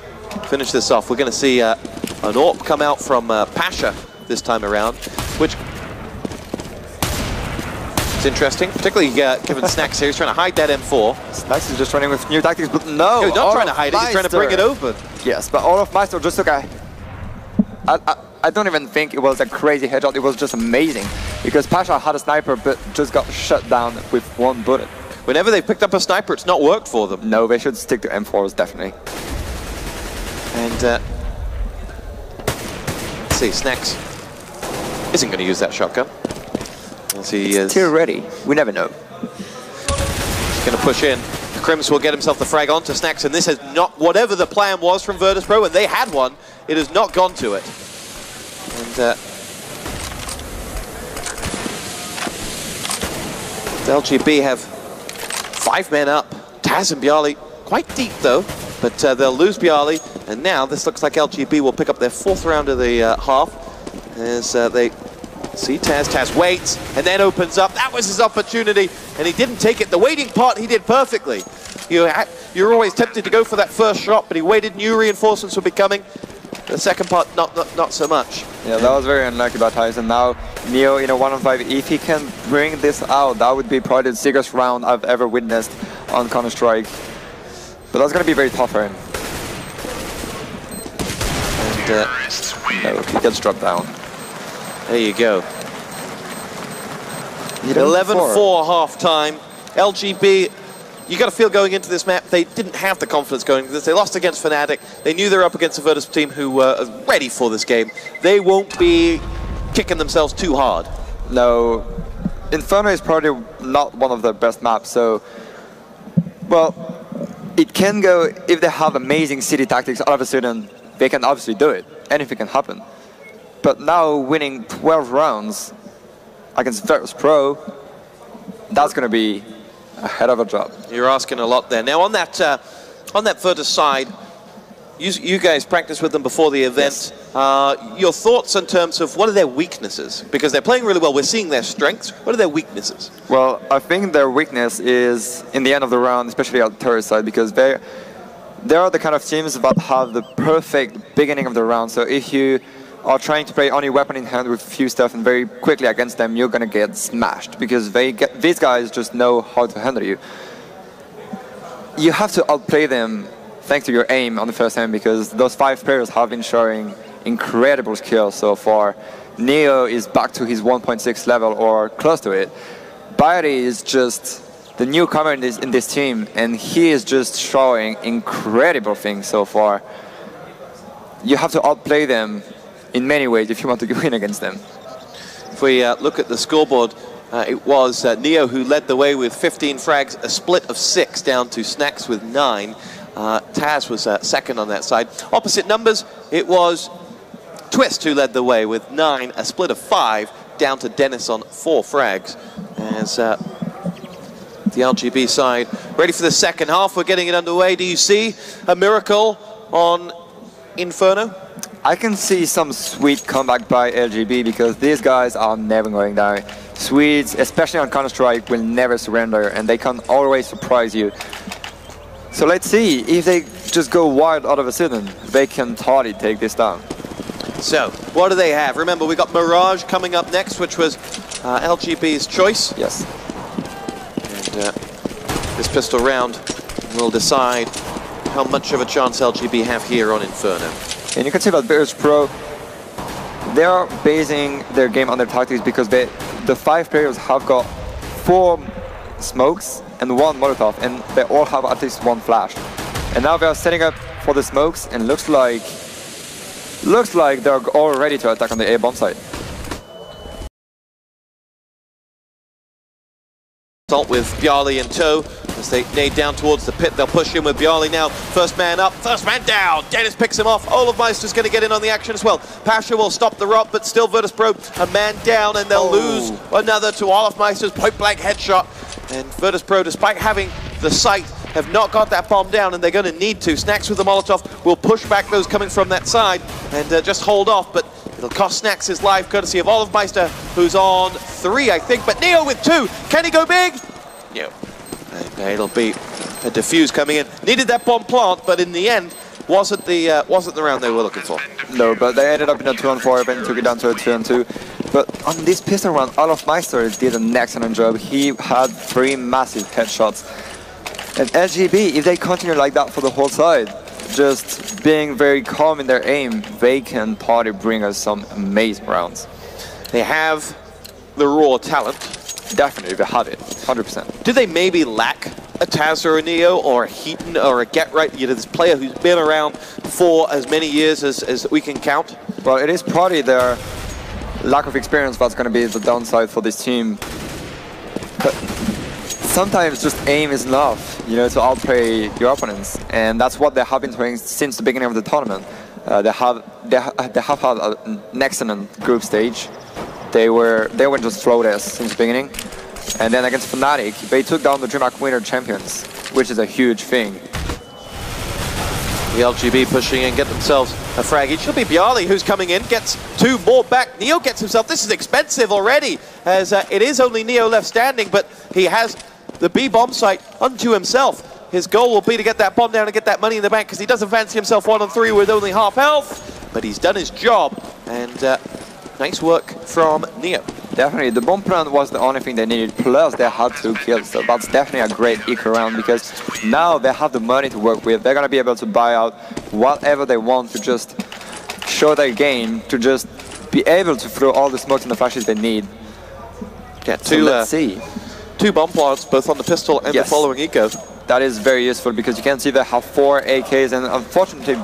finish this off. We're going to see an AWP come out from Pasha this time around, which is interesting, particularly given Snacks here. He's trying to hide that M4. Snacks is just running with new tactics, but no! He's not trying to hide it, he's trying to bring it open. Yes, but Olaf Meister just took a... I don't even think it was a crazy headshot, it was just amazing. Because Pasha had a sniper, but just got shut down with 1 bullet. Whenever they've picked up a sniper, it's not worked for them. No, they should stick to M4s, definitely. And, let's see, Snacks isn't going to use that shotgun. As he is still ready, we never know. He's going to push in. Crims will get himself the frag onto Snacks, and this has not, whatever the plan was from Virtus.pro, and they had one, it has not gone to it. And the LGB have 5 men up. Taz and Bjarli quite deep though, but they'll lose Bjarli, and now this looks like LGB will pick up their 4th round of the half as they see Taz. Taz waits and then opens up. That was his opportunity, and he didn't take it. The waiting part he did perfectly. You're always tempted to go for that first shot, but he waited. New reinforcements would be coming. The second part, not so much. Yeah, that was very unlucky by Tyson. Now, Neo in a 1-on-5, if he can bring this out, that would be probably the sickest round I've ever witnessed on Counter-Strike. But that's going to be very tough for him. And no, he gets dropped down. There you go. 11-4 half-time. LGB, you got to feel going into this map, they didn't have the confidence going into this. They lost against Fnatic. They knew they were up against a Virtus team who were ready for this game. They won't be kicking themselves too hard. No. Inferno is probably not one of the best maps, so... Well, it can go, if they have amazing city tactics, all of a sudden, they can obviously do it. Anything can happen. But now, winning 12 rounds against Virtus.pro, that's going to be a hell of a job. You're asking a lot there. Now on that Virtus side, you guys practiced with them before the event. Yes. Your thoughts in terms of what are their weaknesses? Because they're playing really well. We're seeing their strengths. What are their weaknesses? Well, I think their weakness is in the end of the round, especially on the turret side, because they are the kind of teams that have the perfect beginning of the round. So if you are trying to play only weapon in hand with few stuff and very quickly against them, you're going to get smashed because these guys just know how to handle you. You have to outplay them thanks to your aim on the first hand because those 5 players have been showing incredible skills so far. Neo is back to his 1.6 level or close to it. Bjarli is just the newcomer in this team, and he is just showing incredible things so far. You have to outplay them in many ways if you want to win against them. If we look at the scoreboard, it was Neo who led the way with 15 frags, a split of 6 down to Snacks with 9. Taz was second on that side. Opposite numbers, it was Twist who led the way with 9, a split of 5, down to Dennis on 4 frags. As the LGB side ready for the second half, we're getting it underway. Do you see a miracle on Inferno? I can see some sweet comeback by LGB because these guys are never going down. Swedes, especially on Counter-Strike, will never surrender and they can always surprise you. So let's see, if they just go wild out of a sudden, they can totally take this down. So, what do they have? Remember, we got Mirage coming up next, which was LGB's choice. Yes. And this pistol round will decide how much of a chance LGB have here on Inferno. And you can see that Virtus Pro, they are basing their game on their tactics because the 5 players have got 4 smokes and 1 Molotov, and they all have at least 1 flash. And now they are setting up for the smokes, and looks like they're all ready to attack on the A bomb site. Assault with Bjarly in tow as they nade down towards the pit. They'll push in with Bjarly now. First man up, first man down. Dennis picks him off. Olofmeister's going to get in on the action as well. Pasha will stop the rob, but still Virtus Pro a man down, and they'll lose another to Olofmeister's point blank headshot. And Virtus Pro, despite having the sight, have not got that bomb down, and they're going to need to. Snacks with the Molotov will push back those coming from that side and just hold off, but it'll cost Snacks his life, courtesy of Olofmeister, who's on 3, I think, but Neo with 2. Can he go big? No. And it'll be a defuse coming in. Needed that bomb plant, but in the end, wasn't the round they were looking for. No, but they ended up in a 2-on-4 and took it down to a 2-on-2. But on this pistol round, Olofmeister did an excellent job. He had 3 massive headshots. And LGB, if they continue like that for the whole side, just being very calm in their aim, they can probably bring us some amazing rounds. They have the raw talent. Definitely, they have it, 100%. Do they maybe lack a Taz or a Neo or a Heaton or a Get Right? You know, this player who's been around for as many years as we can count? Well, it is probably their lack of experience that's going to be the downside for this team. But sometimes just aim is enough, you know, to outplay your opponents, and that's what they have been doing since the beginning of the tournament. They have had an excellent group stage. They were just flawless since the beginning, and then against Fnatic, they took down the DreamHack Winter champions, which is a huge thing. The LGB pushing in, get themselves a frag. It should be Bjarly who's coming in, gets 2 more back. Neo gets himself, this is expensive already, as it is only Neo left standing, but he has the B bomb site unto himself. His goal will be to get that bomb down and get that money in the bank, because he doesn't fancy himself 1-on-3 with only half health, but he's done his job, and nice work from Neo. Definitely, the bomb plant was the only thing they needed, plus they had 2 kills, so that's definitely a great eco round, because now they have the money to work with. They're going to be able to buy out whatever they want to just show their game, to just be able to throw all the smokes and the flashes they need. Yeah, let's see. 2 bomb plants, both on the pistol and the following eco. That is very useful, because you can see they have 4 AKs, and unfortunately,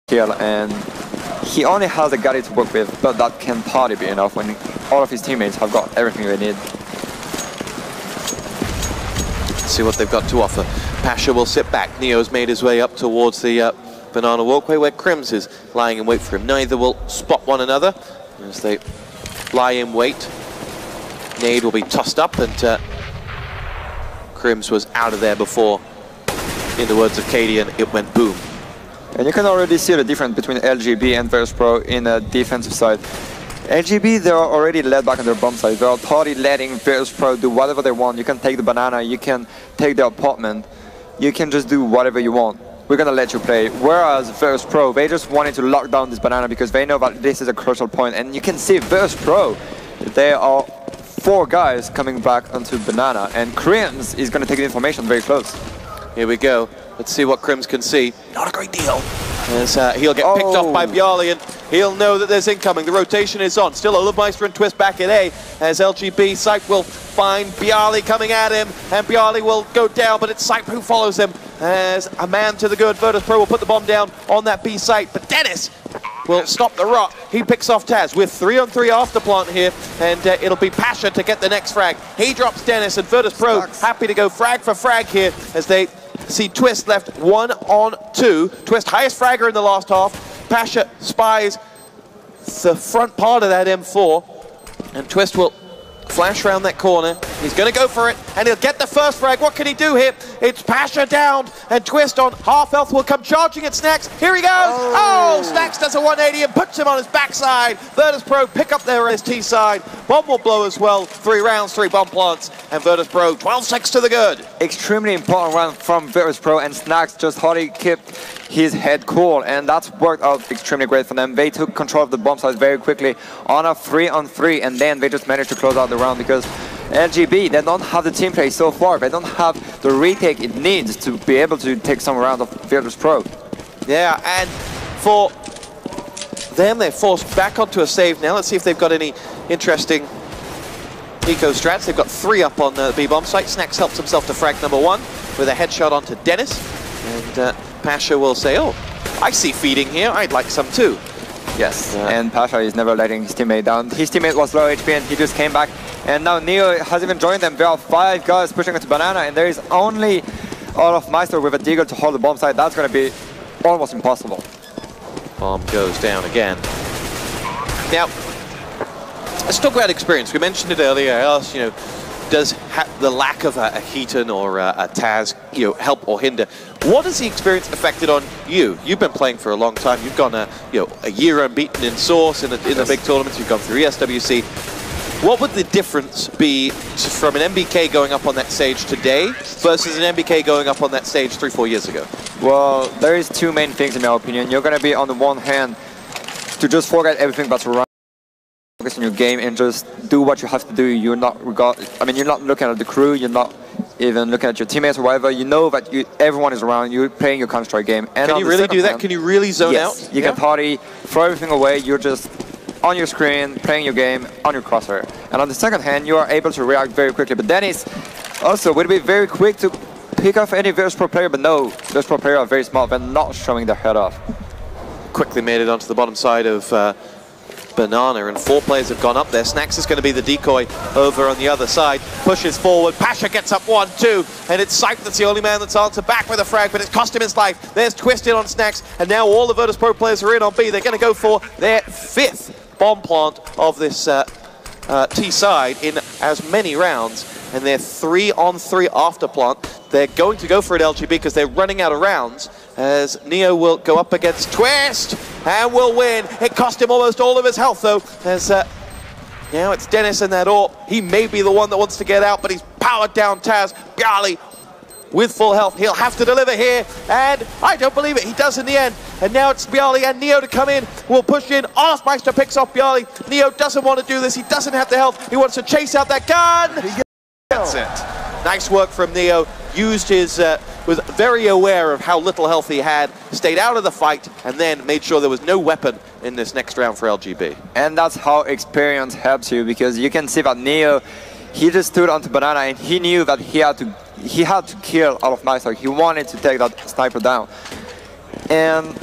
kill, and he only has a Gatti to work with, but that can probably be enough when all of his teammates have got everything they need. Let's see what they've got to offer. Pasha will sit back. Neo's made his way up towards the banana walkway where Crims is lying in wait for him. Neither will spot one another as they lie in wait. Nade will be tossed up, and Crims was out of there before, in the words of Cadian, it went boom. And you can already see the difference between LGB and Virtus Pro in the defensive side. LGB, they're already led back on their bomb side. They're totally letting Virtus Pro do whatever they want. You can take the banana, you can take the apartment, you can just do whatever you want. We're gonna let you play. Whereas Virtus Pro, they just wanted to lock down this banana because they know that this is a crucial point. And you can see Virtus Pro, they are 4 guys coming back onto banana, and Crims is gonna take the information very close. Here we go. Let's see what Crims can see. Not a great deal. As he'll get picked off by Bjarly, and he'll know that there's incoming. The rotation is on. Still Olofmeister and Twist back at A, as LGB Sype will find Bjarly coming at him, and Bjarly will go down, but it's Sype who follows him as a man to the good. Virtus Pro will put the bomb down on that B site, but Dennis will stop the rot. He picks off Taz with 3-on-3 afterplant here, and it'll be Pasha to get the next frag. He drops Dennis, and Virtus Pro happy to go frag for frag here as they see Twist left 1-on-2. Twist highest fragger in the last half. Pasha spies the front part of that M4, and Twist will flash around that corner. He's going to go for it, and he'll get the first frag. What can he do here? It's Pasha down, and Twist on half health will come charging at Snacks. Here he goes! Oh, Snacks does a 180 and puts him on his backside. Virtus Pro pick up their ST side. Bomb will blow as well. 3 rounds, 3 bomb plants, and Virtus Pro 12-6 to the good. Extremely important round from Virtus Pro, and Snacks just hardly kept his head cool, and that's worked out extremely great for them. They took control of the bomb site very quickly on a 3-on-3, and then they just managed to close out the round because LGB, they don't have the team play so far. They don't have the retake it needs to be able to take some round of Virtus Pro. Yeah, and for them, they're forced back onto a save now. Let's see if they've got any interesting eco strats. They've got 3 up on the B-bomb site. Snacks helps himself to frag number 1 with a headshot onto Dennis. And Pasha will say, oh, I see feeding here. I'd like some too. Yes, and Pasha is never letting his teammate down. His teammate was low HP and he just came back. And now Neo has even joined them. There are 5 guys pushing into Banana, and there is only Olaf Meister with a Deagle to hold the bomb site. That's going to be almost impossible. Bomb goes down again. Now, let's talk about experience. We mentioned it earlier. I asked, you know, does the lack of a Heaton or a Taz, you know, help or hinder? What has the experience affected on you? You've been playing for a long time. You've gone a year unbeaten in Source in the big tournaments. You've gone through ESWC. What would the difference be from an MBK going up on that stage today versus an MBK going up on that stage 3-4 years ago? Well, there is 2 main things in my opinion. You're going to be on the one hand to just forget everything but to run, focus on your game and just do what you have to do. You're not you're not looking at the crew. You're not even looking at your teammates or whatever. You know that everyone is around. You're playing your Counter-Strike game. And can you really do that? Can you really zone out? You can party, throw everything away. You're just on your screen, playing your game, on your crosshair. And on the second hand, you are able to react very quickly. But Dennis also would be very quick to pick off any Virtus Pro player, but no, Virtus Pro player are very smart. They're not showing their head off. Quickly made it onto the bottom side of Banana, and 4 players have gone up there. Snacks is going to be the decoy over on the other side. Pushes forward. Pasha gets up 1-2, and it's Sype that's the only man that's answered back with a frag, but it's cost him his life. There's Twisted on Snacks, and now all the Virtus Pro players are in on B. They're going to go for their 5th bomb plant of this T side in as many rounds, and they're 3-on-3 after plant. They're going to go for it, LGB, because they're running out of rounds, as Neo will go up against Twist and will win. It cost him almost all of his health, though, as now it's Dennis in that AWP. He may be the one that wants to get out, but he's powered down Taz. Bjarli with full health. He'll have to deliver here, and I don't believe it. He does in the end. And now it's Bjarli and Neo to come in. Will push in. Olafmeister picks off Bjarli. Neo doesn't want to do this. He doesn't have the health. He wants to chase out that gun. That's it. Nice work from Neo. Used his, was very aware of how little health he had, stayed out of the fight, and then made sure there was no weapon in this next round for LGB. And that's how experience helps you, because you can see that Neo, he just stood onto Banana and he knew that he had to kill Olafmeister. He wanted to take that sniper down. And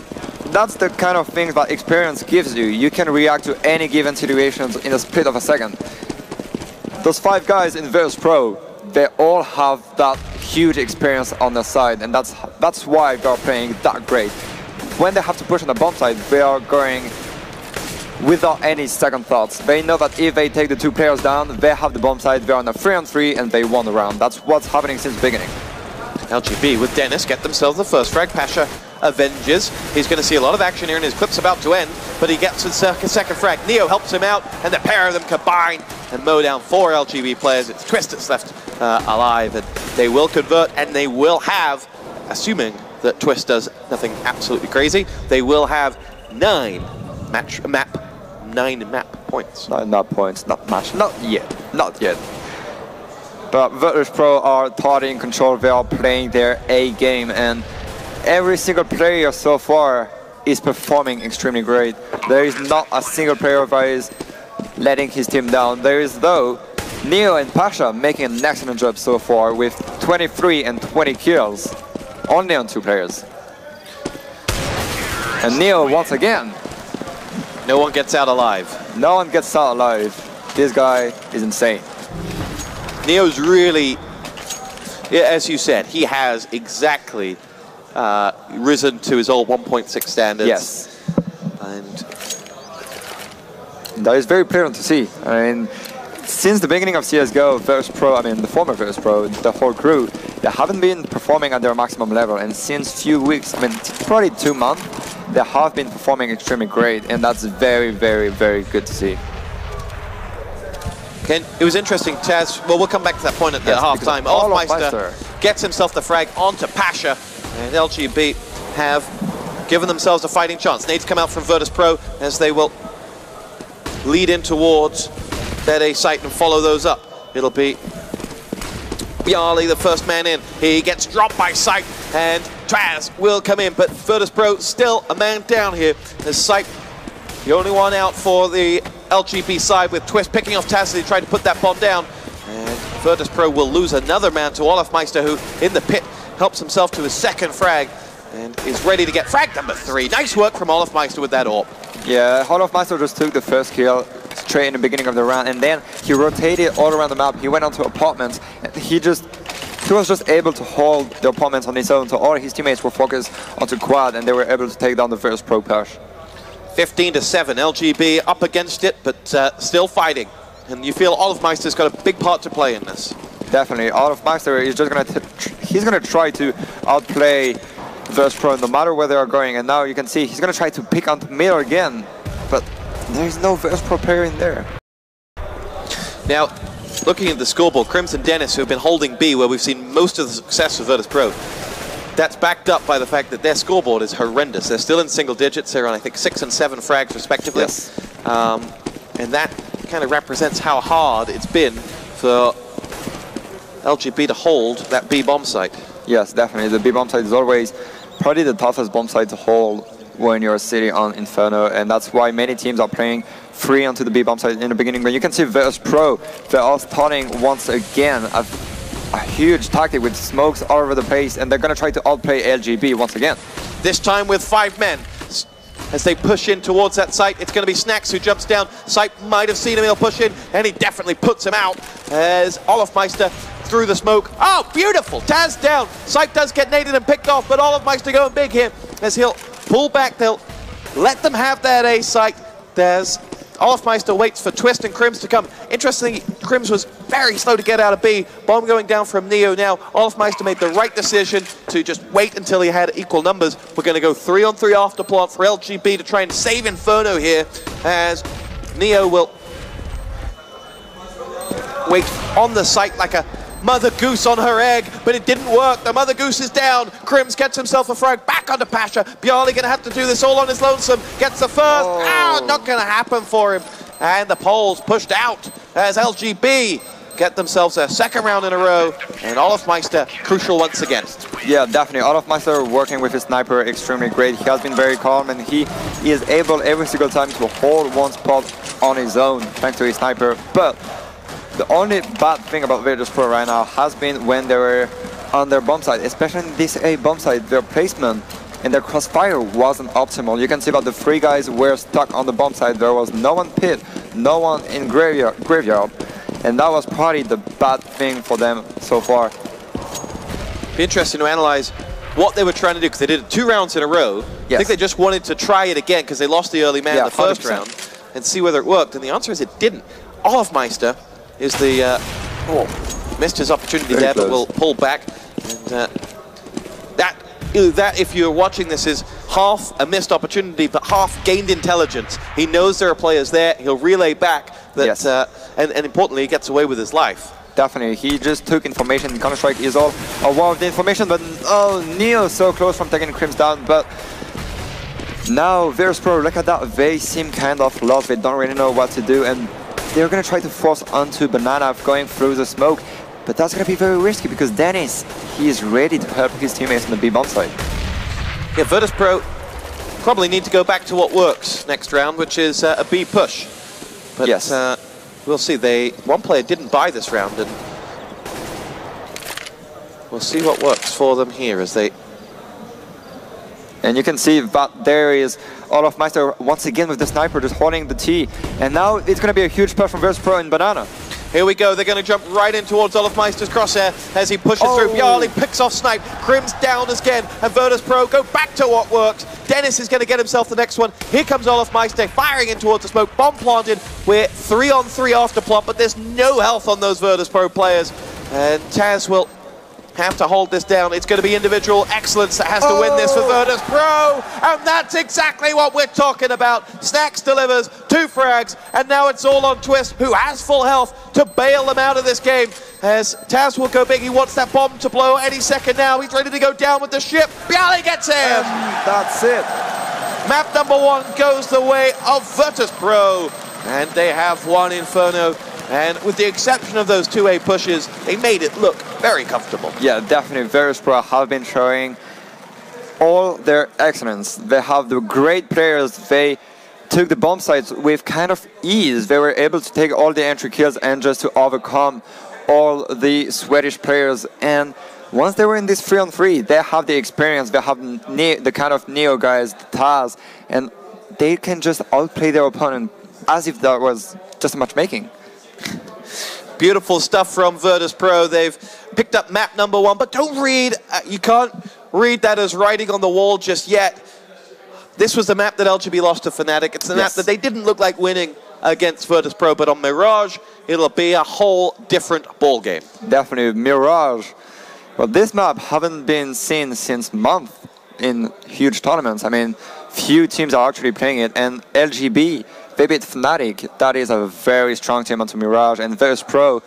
that's the kind of thing that experience gives you. You can react to any given situations in a split of a second. Those 5 guys in Virtus Pro, they all have that huge experience on their side, and that's why they are playing that great. When they have to push on the bomb side, they are going without any second thoughts. They know that if they take the 2 players down, they have the bomb side, they're on a 3-on-3, and they won the round. That's what's happening since the beginning. LGB with Dennis get themselves the first frag. Pasha avenges. He's going to see a lot of action here, and his clip's about to end, but he gets a second frag. Neo helps him out, and the pair of them combine and mow down 4 LGB players. It's Twist that's left alive, and they will convert, and they will have, assuming that Twist does nothing absolutely crazy, they will have 9 map points. Not points, not match, not yet. But Virtus Pro are totally in control. They are playing their A game, and every single player so far is performing extremely great. There is not a single player that is letting his team down. There is, though, Neo and Pasha making an excellent job so far with 23 and 20 kills, only on 2 players. And Neo, once again, No one gets out alive. No one gets out alive. This guy is insane. Neo's really, yeah, as you said, he has exactly risen to his old 1.6 standards. Yes. And that is very pleasant to see. I mean, since the beginning of CSGO, Virtus Pro, I mean the former Virtus Pro, the whole crew, they haven't been performing at their maximum level. And since few weeks, I mean probably 2 months, they have been performing extremely great. And that's very, very, very good to see. Ken, it was interesting, Taz. Well, we'll come back to that point at the half-time. Olofmeister gets himself the frag onto Pasha, and LGB have given themselves a fighting chance. Nades come out from Virtus Pro as they will lead in towards that A site and follow those up. It'll be Bjarly, the first man in. He gets dropped by Sight, and Taz will come in, but Virtus Pro still a man down here. As Sight, the only one out for the LGB side, with Twist picking off Taz as he tried to put that bomb down. And Virtus Pro will lose another man to Olofmeister, who in the pit helps himself to his second frag and is ready to get frag number 3. Nice work from Olofmeister with that AWP. Yeah, Olofmeister just took the first kill straight in the beginning of the round, and then he rotated all around the map. He went onto apartments, and he was just able to hold the apartments on his own, so all his teammates were focused onto quad, and they were able to take down the Virtus Pro push. 15-7, LGB up against it, but still fighting. And you feel Olofmeister's got a big part to play in this. Definitely, Olofmeister is just he's gonna try to outplay Virtus Pro no matter where they are going. And now you can see he's gonna try to pick on middle again, but there is no Virtus Pro player in there. Now, looking at the scoreboard, Crimson Dennis, who have been holding B, where we've seen most of the success of Virtus Pro, that's backed up by the fact that their scoreboard is horrendous. They're still in single digits. They're on, I think, 6 and 7 frags respectively. Yes. And that kind of represents how hard it's been for LGB to hold that B bomb site. Yes, definitely. The B bomb site is always probably the toughest bomb site to hold when you're sitting on Inferno, and that's why many teams are playing free onto the B bomb site in the beginning. But you can see Virtus Pro, they're all starting once again a huge tactic with smokes all over the place, and they're going to try to outplay LGB once again. This time with 5 men. As they push in towards that site, it's going to be Snacks who jumps down. Sight might have seen him, he'll push in, and he definitely puts him out as Olofmeister through the smoke. Oh, beautiful! Taz down. Sight does get naded and picked off, but Olofmeister going big here as he'll pull back. They'll let them have that A site. There's Olofmeister waits for Twist and Crims to come. Interestingly, Crims was very slow to get out of B. Bomb going down from Neo now. Olofmeister made the right decision to just wait until he had equal numbers. We're going to go 3-on-3 after plot for LGB to try and save Inferno here, as Neo will wait on the site like a mother goose on her egg, but it didn't work. The mother goose is down. Crims gets himself a frag back onto Pasha. Bjarly gonna have to do this all on his lonesome. Gets the first. Oh, not gonna happen for him. And the Poles pushed out as LGB get themselves a second round in a row. And Olofmeister crucial once again. Yeah, definitely. Olofmeister working with his sniper extremely great. He has been very calm, and he is able every single time to hold one spot on his own thanks to his sniper. But the only bad thing about Virtus Pro right now has been when they were on their bomb site, especially in this A bomb site, their placement and their crossfire wasn't optimal. You can see that the 3 guys were stuck on the bomb site. There was no one pit, no one in graveyard, and that was probably the bad thing for them so far. Be interesting to analyze what they were trying to do, because they did it 2 rounds in a row. Yes. I think they just wanted to try it again because they lost the early man in the first 100%. Round, and see whether it worked. And the answer is it didn't. Olofmeister is the missed his opportunity very there, close. But will pull back. And that, if you're watching this, is half a missed opportunity, but half gained intelligence. He knows there are players there. He'll relay back that, yes. And importantly, he gets away with his life. Definitely, he just took information. Counter-Strike is all a war of the information, but oh, Neo so close from taking Crims down, but now Virtus Pro, look at that. They seem kind of lost. They don't really know what to do, and they're going to try to force onto Banana going through the smoke, but that's going to be very risky because Dennis, he is ready to help his teammates on the B bomb side. Yeah, Virtus Pro probably need to go back to what works next round, which is a B push. But yes. We'll see. One player didn't buy this round, and we'll see what works for them here as they And you can see that there is Meister once again with the sniper just holding the T. And now it's going to be a huge push from Virtus Pro in Banana. Here we go, they're going to jump right in towards Meister's crosshair as he pushes through. Bjarli picks off Snipe, Grim's down again, and Virtus Pro go back to what works. Dennis is going to get himself the next one. Here comes Meister firing in towards the smoke, bomb planted. We're 3-on-3 after plot, but there's no health on those Virtus Pro players. And Taz will have to hold this down. It's going to be individual excellence that has to win this for Virtus Pro, and that's exactly what we're talking about. Snacks delivers 2 frags, and now it's all on Twist, who has full health, to bail them out of this game. As Taz will go big, he wants that bomb to blow any second now. He's ready to go down with the ship. Bjarli gets him! That's it. Map number 1 goes the way of Virtus Pro, and they have won Inferno. And with the exception of those 2A pushes, they made it look very comfortable. Yeah, definitely. Virtus Pro have been showing all their excellence. They have the great players. They took the bomb sites with kind of ease. They were able to take all the entry kills and just to overcome all the Swedish players. And once they were in this 3-on-3, they have the experience. They have the kind of Neo guys, the Taz, and they can just outplay their opponent as if that was just matchmaking. Beautiful stuff from Virtus Pro. They've picked up map number 1, but don't read, you can't read that as writing on the wall just yet. This was the map that LGB lost to Fnatic. It's the map that they didn't look like winning against Virtus Pro, but on Mirage, it'll be a whole different ball game. Definitely, Mirage. Well, this map haven't been seen since months in huge tournaments. I mean, few teams are actually playing it, and LGB, they beat Fnatic. That is a very strong team onto Mirage, and Virtus Pro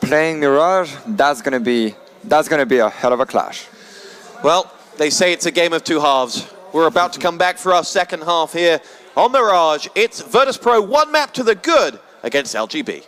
playing Mirage. That's gonna be a hell of a clash. Well, they say it's a game of 2 halves. We're about to come back for our second half here on Mirage. It's Virtus Pro 1 map to the good against LGB.